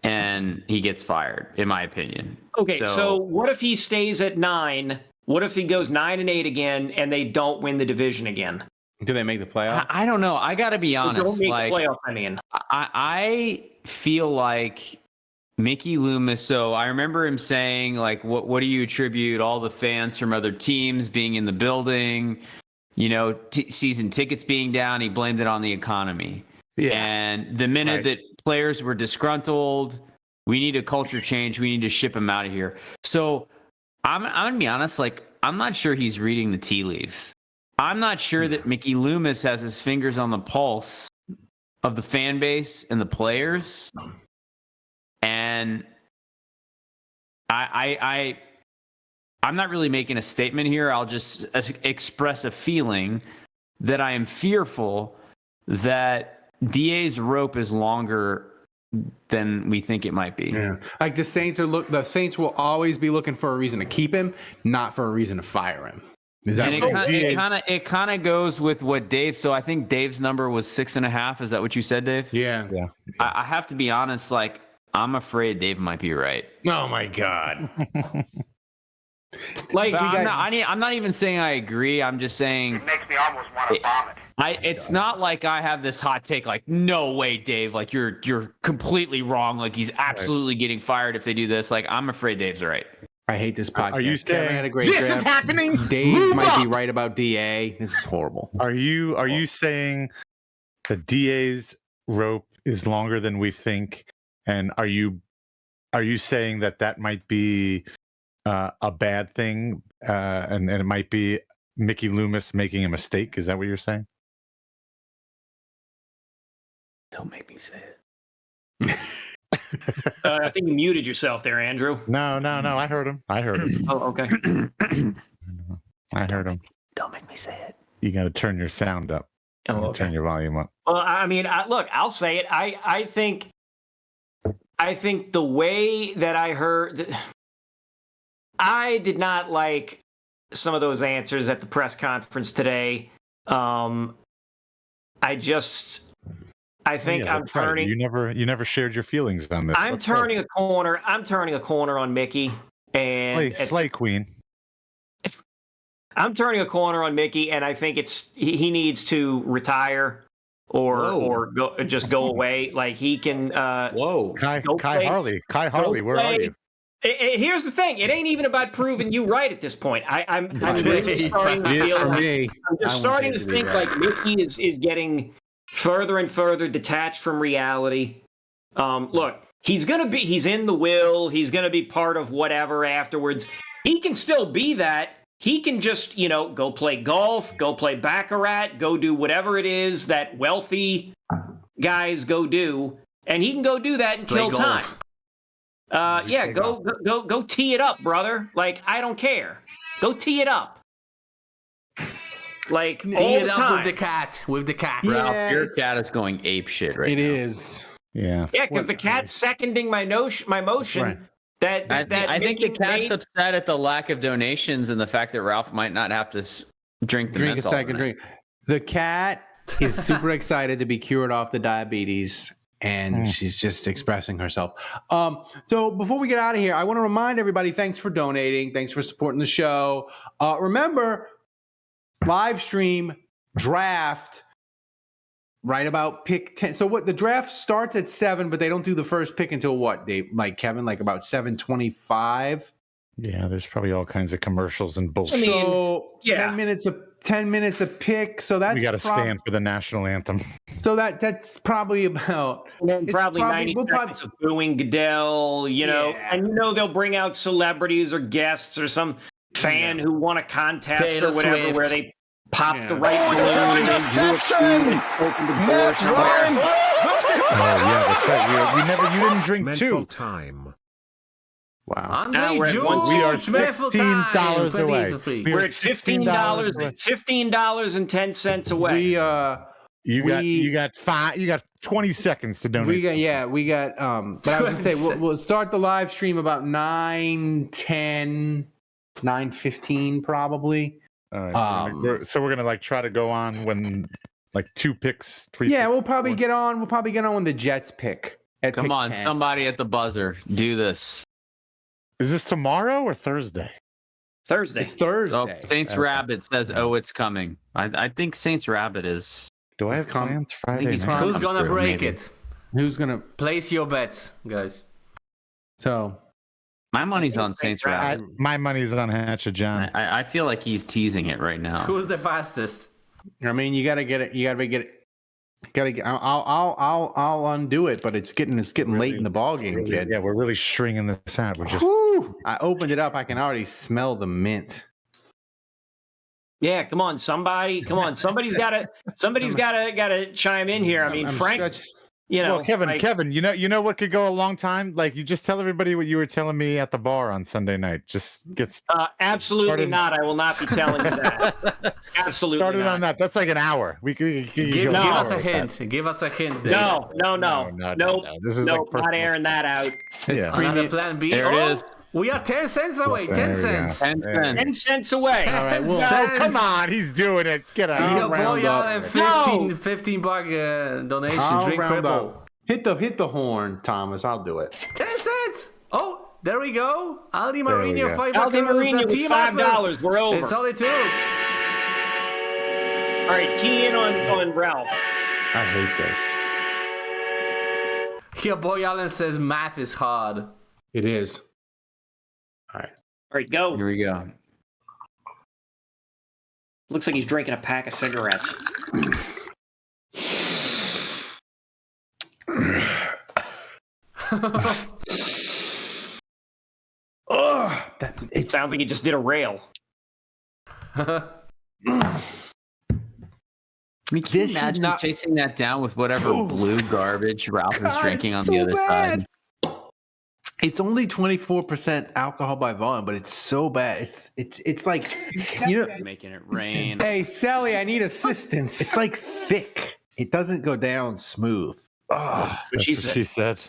and he gets fired, in my opinion. Okay, so what if he stays at 9? What if he goes 9-8 again and they don't win the division again? Do they make the playoffs? I don't know. I got to be honest. Don't make the playoffs, I mean. I feel like Mickey Loomis. So I remember him saying, like, what do you attribute all the fans from other teams being in the building? You know, season tickets being down. He blamed it on the economy. Yeah. And the minute that players were disgruntled, we need a culture change. We need to ship him out of here. So I'm going to be honest. Like, I'm not sure he's reading the tea leaves. I'm not sure that Mickey Loomis has his fingers on the pulse of the fan base and the players. And I'm not really making a statement here. I'll just express a feeling that I am fearful that DA's rope is longer than we think it might be. Yeah. Like the Saints will always be looking for a reason to keep him, not for a reason to fire him. Is that it kind of goes with what Dave. So I think Dave's number was 6.5. Is that what you said, Dave? Yeah. I have to be honest. Like, I'm afraid Dave might be right. Oh my God. Like, I'm not even saying I agree. I'm just saying it makes me almost want to vomit. It's not like I have this hot take. Like, no way, Dave. Like, you're completely wrong. Like, he's absolutely getting fired if they do this. Like, I'm afraid Dave's right. I hate this podcast. Are you saying Kevin had a great this draft. is happening? Dave might be right about DA. This is horrible. Are you saying the DA's rope is longer than we think? And are you saying that might be a bad thing, and it might be Mickey Loomis making a mistake? Is that what you're saying? Don't make me say it. I think you muted yourself there, Andrew. No. I heard him. Oh, okay. I heard him. Don't make me say it. You got to turn your sound up. Oh, okay. Turn your volume up. Well, I mean, look, I'll say it. I think the way that I heard, I did not like some of those answers at the press conference today. I think I'm turning. Right. You never shared your feelings on this. I'm turning a corner. I'm turning a corner on Mickey and Slay Queen. I'm turning a corner on Mickey, and I think he needs to retire or go away. Like, he can. Kai Harley, where are you? Here's the thing: it ain't even about proving you right at this point. I'm really starting to feel like I'm just starting to think like Mickey is getting further and further detached from reality. Look, he's in the will. He's gonna be part of whatever afterwards. He can still be that. He can just, go play golf, go play baccarat, go do whatever it is that wealthy guys go do, and he can go do that and kill time. Go tee it up, brother. Like, I don't care. Go tee it up. Like, tee all it the up time. with the cat. Ralph, your cat is going ape shit right now. It is. Yeah. Yeah, because the cat's seconding my motion. Right. I think the cat's upset at the lack of donations and the fact that Ralph might not have to drink a second drink. The cat is super excited to be cured off the diabetes, and she's just expressing herself. So before we get out of here, I want to remind everybody, thanks for donating. Thanks for supporting the show. Remember, live stream draft right about pick 10. So what, the draft starts at 7, but they don't do the first pick until what? Kevin, like about 7:25. Yeah, there's probably all kinds of commercials and bullshit. 10 minutes a pick. So that's we got to stand for the national anthem. So that's probably about probably 90 seconds of booing Goodell, and they'll bring out celebrities or guests or some fan who won a contest Taylor or whatever Swift. where they popped the right balloon, and then drew a spoon and opened the door somewhere. Oh yeah, that's right. You didn't drink Mental two. time. Wow. Now Andre we're at George, We are mental $16 time. away. 20 free. We We're are at $15.10 away. You got 20 seconds to donate. We got but I was gonna say 20 we'll start the live stream about 9:10, 9:15 probably. All right. So we're gonna like try to go on when like 2 picks, 3. Yeah, picks, we'll probably 4. get on. We'll probably get on when the Jets pick. Come on, somebody at the buzzer, do this. Is this tomorrow or Thursday? Thursday. It's Thursday. Oh, Saints Rabbit says, "Oh, it's coming." I think Saints Rabbit is. Do I have plans Friday? he's night? Who's gonna break maybe. it? Who's gonna? Place your bets, guys. So My money's on Saints Rabbit. My money's on Hatcha John. I feel like he's teasing it right now. Who's the fastest? I mean, you gotta get it. You gotta get it. I'll undo it, but it's getting late in the ball game, kid. Yeah, we're really stringing this out. We're just. Whew. I opened it up. I can already smell the mint. Yeah, come on, somebody. Come on, somebody's got to chime in here. I mean, Frank, Well, Kevin, you know what could go a long time? Like, you just tell everybody what you were telling me at the bar on Sunday night. Just get absolutely not. I will not be telling you that. Absolutely started not. on that. That's like an hour. We could Give us a hint. Give us a hint. Dave. No. This is nope, like not airing that out. Yeah. Another plan B. There it is. We are 10 cents away. 10 cents. 10 cents. 10 cents away. All right, well, So come on, he's doing it. Get out. Your boy Allen, 15 buck donation. I'll Drink round triple. up. Hit the horn, Thomas. I'll do it. 10 cents. Oh, there we go. Aldi we Marino, go. 5 Aldi buckaroos, Marino with team $5. We're over. It's only 2. All right, key in on Ralph. I hate this. Your boy Allen says math is hard. It is. All right, go. Here we go. Looks like he's drinking a pack of cigarettes. It sounds like he just did a rail. I mean, can you imagine chasing that down with whatever blue garbage Ralph is drinking on the other side? It's only 24% alcohol by volume, but it's so bad. It's like, Making it rain. Hey, Sally, I need assistance. It's like thick. It doesn't go down smooth. Oh, That's what she said.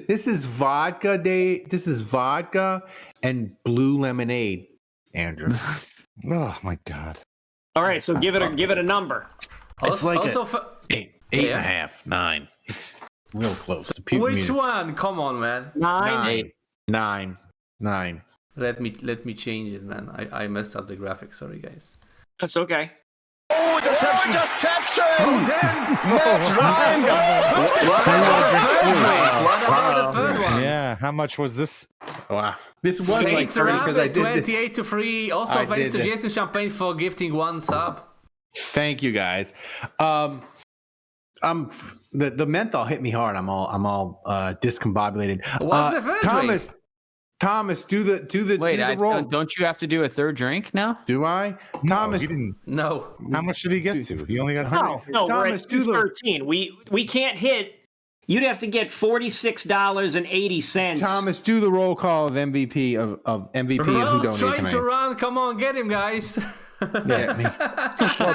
This is vodka day. This is vodka and blue lemonade, Andrew. Oh my God. All right, so give it a number. It's like eight Yeah. and a half, 9. It's real close. Which one? Come on, man. 9. Let me change it, man. I messed up the graphics. Sorry, guys. That's okay. Oh, interception! Oh, damn! Matt Ryan! What about the third one? Yeah. How much was this? Wow. This was like Saints 30 because I Rabbit, did. 28-3. Also, I thanks did to that. Jason Champagne for gifting 1 sub. Thank you, guys. The menthol hit me hard. I'm all discombobulated. What's the third drink? Thomas, do the Wait, do the roll. don't you have to do a third drink now? Do I? Thomas, he didn't. No. How much did he get to? He only got 100. No, we're Thomas, at do the- 213. We can't hit. You'd have to get $46.80. Thomas, do the roll call of MVP of MVP of who Ralph's donated trying tonight. to run. Come on, get him, guys. Well,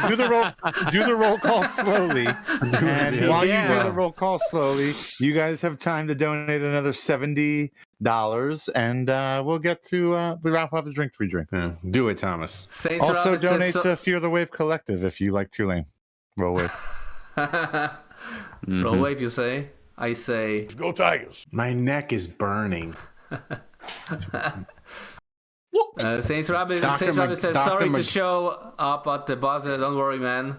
do the roll call slowly. And while you do the roll call slowly, you guys have time to donate another $70, and we'll get to Ralph will have to drink 3 drinks. Yeah, do it, Thomas. Saints Also, Rabbit says donate so- to Fear the Wave Collective if you like Tulane. Roll Wave. Roll wave, you say? I say. Go Tigers. My neck is burning. Saints Rabbit says sorry to show up at the buzzer. Don't worry, man.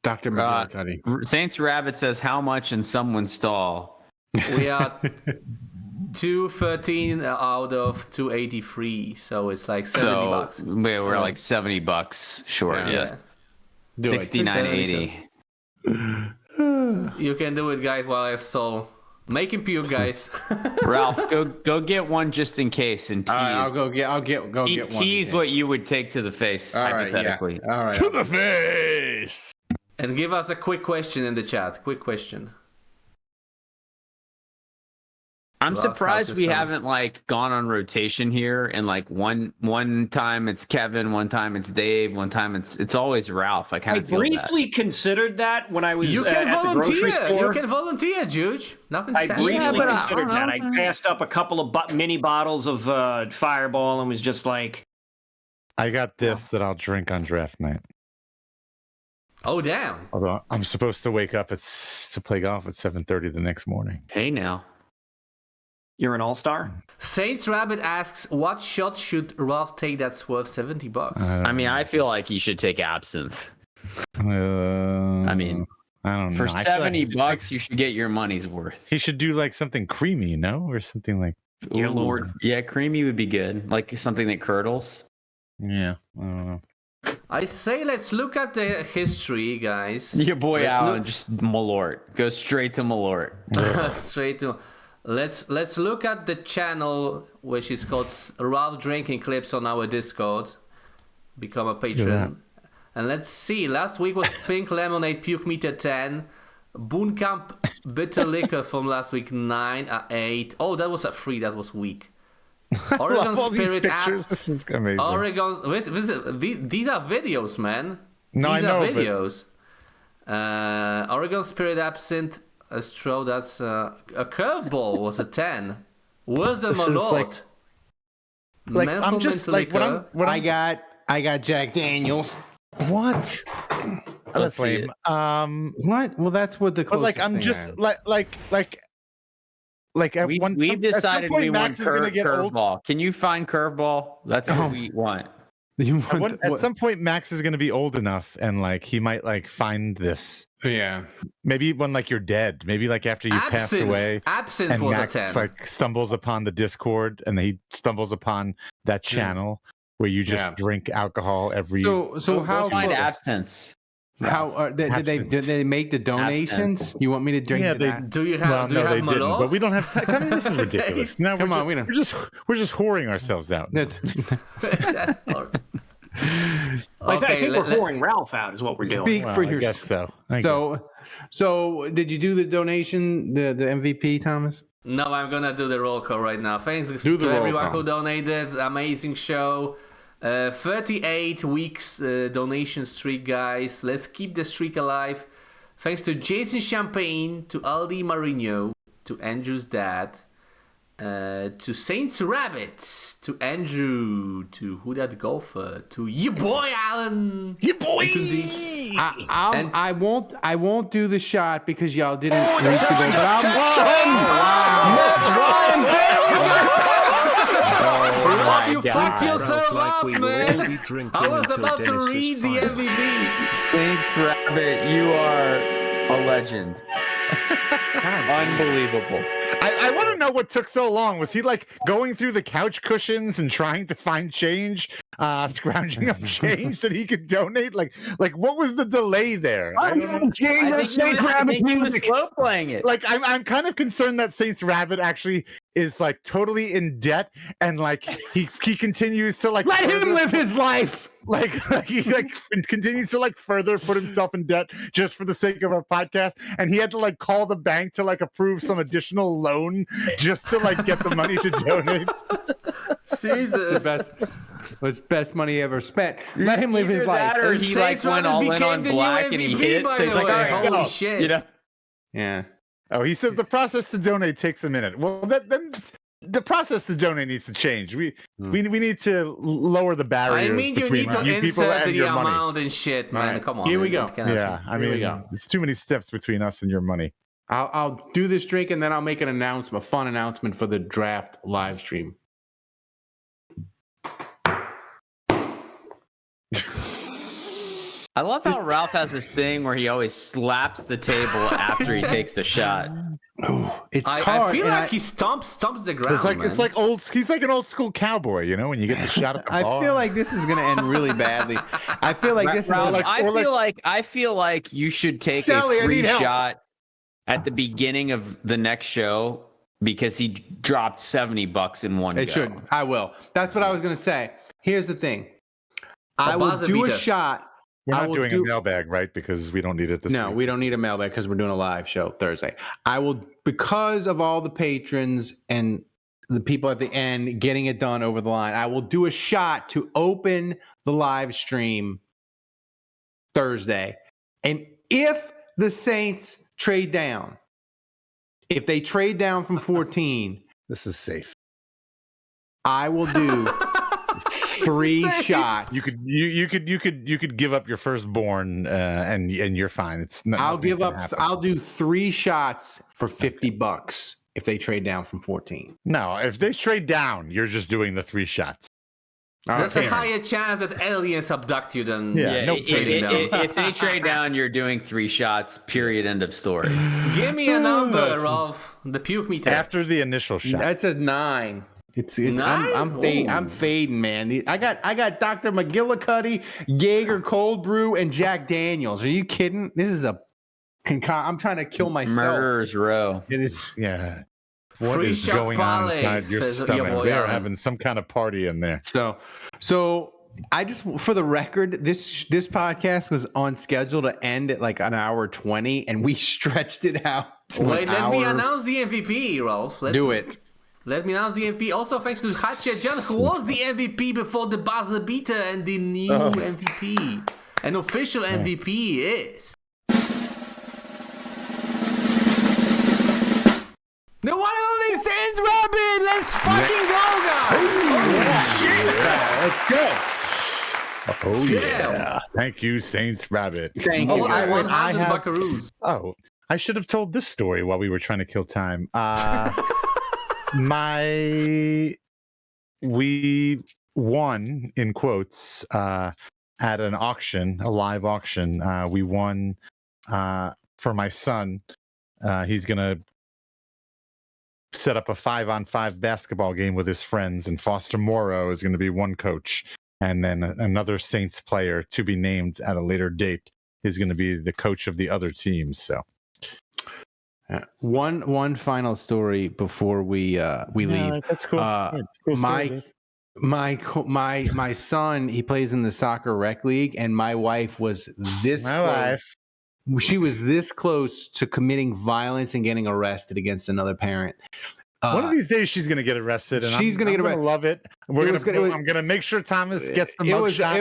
Dr. McGillicuddy. Saints Rabbit says how much in someone's stall? We are 213 out of 283, so it's like $70. We're like $70 short. Yeah. Yes. 69.80. You can do it, guys, while I stall Make him puke, guys. Ralph, go get one just in case and tease. All right, I'll get one. Tease what you would take to the face, All right, hypothetically. yeah. All right. To the face. And give us a quick question in the chat. Quick question. I'm Ross, surprised how's we your haven't gone on rotation here, and one time it's Kevin, one time it's Dave, one time it's always Ralph. I kind I of feel briefly considered that when I was You can at the grocery volunteer. store. You can volunteer, Juge. Nothing I stands. briefly but I considered don't that. know. I passed up a couple of mini bottles of Fireball and was just like, I got this that I'll drink on draft night. Oh, damn. Although I'm supposed to wake up to play golf at 7:30 the next morning. Hey now. you're an all-star? Saints Rabbit asks, what shot should Ralph take that's worth $70? I mean, I feel like you should take absinthe. I mean, I don't know. for I feel like $70, you should get your money's worth. he should do like something creamy, no, or something like. Dear Lord. Yeah, creamy would be good. Like something that curdles. Yeah, I don't know. I say let's look at the history, guys. Your boy Let's Alan, look- just Malort. Go straight to Malort. Straight to. Let's look at the channel, which is called Ralph Drinking Clips on our Discord. Become a patron. And let's see. Last week was Pink Lemonade Puke Meter 10. Boonkamp Bitter Liquor from last week 9, 8. Oh, that was a 3. That was weak. Oregon Love all these Spirit pictures. This is amazing. Oregon. These are videos, man. No, These I know, are videos. Oregon Spirit Absinthe Astro. That's a curveball. Was a 10. Worse than This is Malort. I'm just like what I got Jack Daniels. What? Let's That's lame. What? Well, that's what the. But like, I'm just like at We've some decided point, we want Max is gonna get old. curveball. Can you find curveball? That's what we want. At some point, Max is going to be old enough, and like he might like find this. Yeah. Maybe when like you're dead. Maybe like after you passed away. Absinthe And was Max a 10. like stumbles upon the Discord, and he stumbles upon that channel where you just drink alcohol every. So how find absence? How did they make the donations? Absinthe. You want me to drink? Yeah, that? Do you have? Well, do you no, have they didn't. Malort? But we don't have time. I mean, this is ridiculous. Now Come on, we we're don't. just whoring ourselves out. I think we're pouring Ralph out is what we're doing. Speak for I yourself. guess so. I guess. So did you do the donation, the MVP, Thomas? No, I'm gonna do the roll call right now. Thanks Do the to roll everyone call. who donated. Amazing show. 38 weeks donation streak, guys. Let's keep the streak alive. Thanks to Jason Champagne, to Aldi Marino, to Andrew's dad, to Saints Rabbits, to Andrew, to Who That Golfer, to your boy Alan, your boy. I won't do the shot because y'all didn't. Oh, reach the goal, but Love you, God. fucked yourself Like up, we will all man. be drinking I was until about to Dennis's read the final. MVP. Saints Rabbit, you are a legend. Unbelievable. I want to know what took so long. Was he like going through the couch cushions and trying to find change, scrounging up change that he could donate? Like what was the delay there? I don't know. I think he was slow playing it. Like I'm kind of concerned that Saints Rabbit actually is like totally in debt, and like he continues to like let him further- live his life. like he like continues to like further put himself in debt just for the sake of our podcast, and he had to like call the bank to like approve some additional loan just to like get the money to donate. Jesus. Was best money ever spent. Let him live his Either life. that or he like Saints went Rabbit all in became on the new black and he MVP, hit. by So he's the like, all way. right, Holy go. shit. You know? Yeah. Oh, he says the process to donate takes a minute. Well, then the process to donate needs to change. We need to lower the barriers I mean, you between need to you people insert and the your money. amount and shit, man. Right. Come on. Here we man. go. That cannot Yeah, I Here we mean, go. it's too many steps between us and your money. I'll do this drink and then I'll make an announcement, a fun announcement for the draft live stream. I love how Ralph has this thing where he always slaps the table after he takes the shot. It's I hard. feel and like he stomps the ground. It's like old. He's like an old school cowboy, you know, when you get the shot at the I bar. feel like this is gonna end really badly. I feel like this Ralph, is. I feel like you should take Sally, a I free need help. shot at the beginning of the next show because he dropped $70 in one go. It should. I will. That's what I was going to say. Here's the thing. I will do a shot. We're not doing a mailbag, right? Because we don't need it this week. No, we don't need a mailbag because we're doing a live show Thursday. I will, because of all the patrons and the people at the end getting it done over the line, I will do a shot to open the live stream Thursday. And if the Saints trade down, if they trade down from 14, this is safe. I will do 3 shots. You could give up your firstborn and you're fine. It's not. I'll do 3 shots for $50 if they trade down from 14. No, if they trade down, you're just doing the 3 shots. There's a higher chance that aliens abduct you than trading down. If they trade down, you're doing 3 shots. Period. End of story. Give me a number, Rolf. The puke meter. After the initial shot. That's a 9. It's 9? I'm fading, man. I got Dr. McGillicuddy, Jaeger Cold Brew, and Jack Daniels. Are you kidding? This is I'm trying to kill myself. Murderer's Row. It is. Yeah. What is going on inside your stomach? They are having some kind of party in there. So I just, for the record, this podcast was on schedule to end at like an hour 20, and we stretched it out. Wait, let me announce the MVP, Rolf. Do it. Let me announce the MVP. Also, thanks to Hatcha Jan, who was the MVP before the buzzer beater, and the new MVP. An official MVP is the one and only Saints Rabbit. Let's fucking go, guys! Let's go. Oh yeah! Thank you, Saints Rabbit. Thank you. I have buckaroos. Oh, I should have told this story while we were trying to kill time. We won in quotes at an auction, a live auction. We won for my son. He's gonna set up a 5-on-5 basketball game with his friends, and Foster Morrow is going to be one coach, and then another Saints player to be named at a later date is going to be the coach of the other team. So one final story before we leave. That's cool. Cool story, my son, he plays in the soccer rec league, and my wife was this close. She was this close to committing violence and getting arrested against another parent. One of these days, she's going to get arrested, and I'm going to love it. I'm going to make sure Thomas gets the mugshot.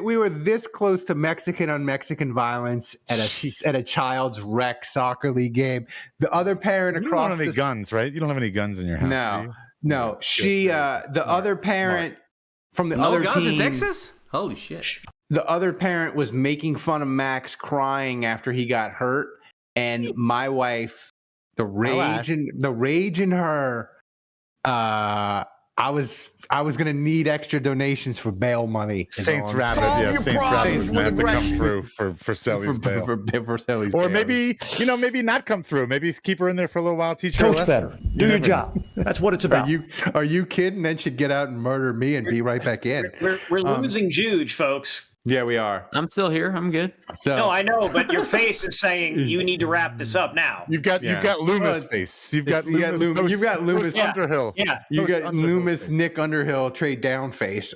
We were this close to Mexican on Mexican violence at a child's rec soccer league game. The other parent across. You don't have any guns, right? You don't have any guns in your house. No. She, the other parent from the other team. No guns in Texas? Holy shit. The other parent was making fun of Max crying after he got hurt, and my wife, the rage in her, I was gonna need extra donations for bail money. Saints Rabbit, Saints Rabbit was gonna have to come through for Sally's bail. For Sally's or bail. maybe not come through. Maybe keep her in there for a little while. Teach her coach better. Do your job. That's what it's about. Are you kidding? Then she'd get out and murder me and be right back in. We're losing Juge, folks. Yeah, we are. I'm still here. I'm good. No, I know, but your face is saying you need to wrap this up now. You've got Loomis face. You've got Loomis Underhill. Yeah. You got Loomis Nick Underhill trade down face.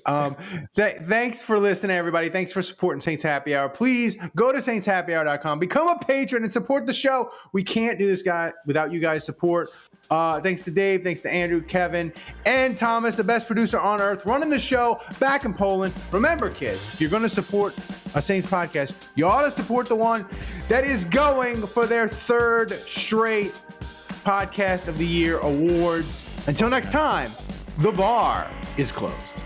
Thanks for listening, everybody. Thanks for supporting Saints Happy Hour. Please go to saintshappyhour.com, become a patron, and support the show. We can't do this guy without you guys' support. Thanks to Dave, thanks to Andrew, Kevin, and Thomas, the best producer on earth, running the show back in Poland. Remember, kids, if you're going to support a Saints podcast, you ought to support the one that is going for their 3rd straight Podcast of the Year awards. Until next time, the bar is closed.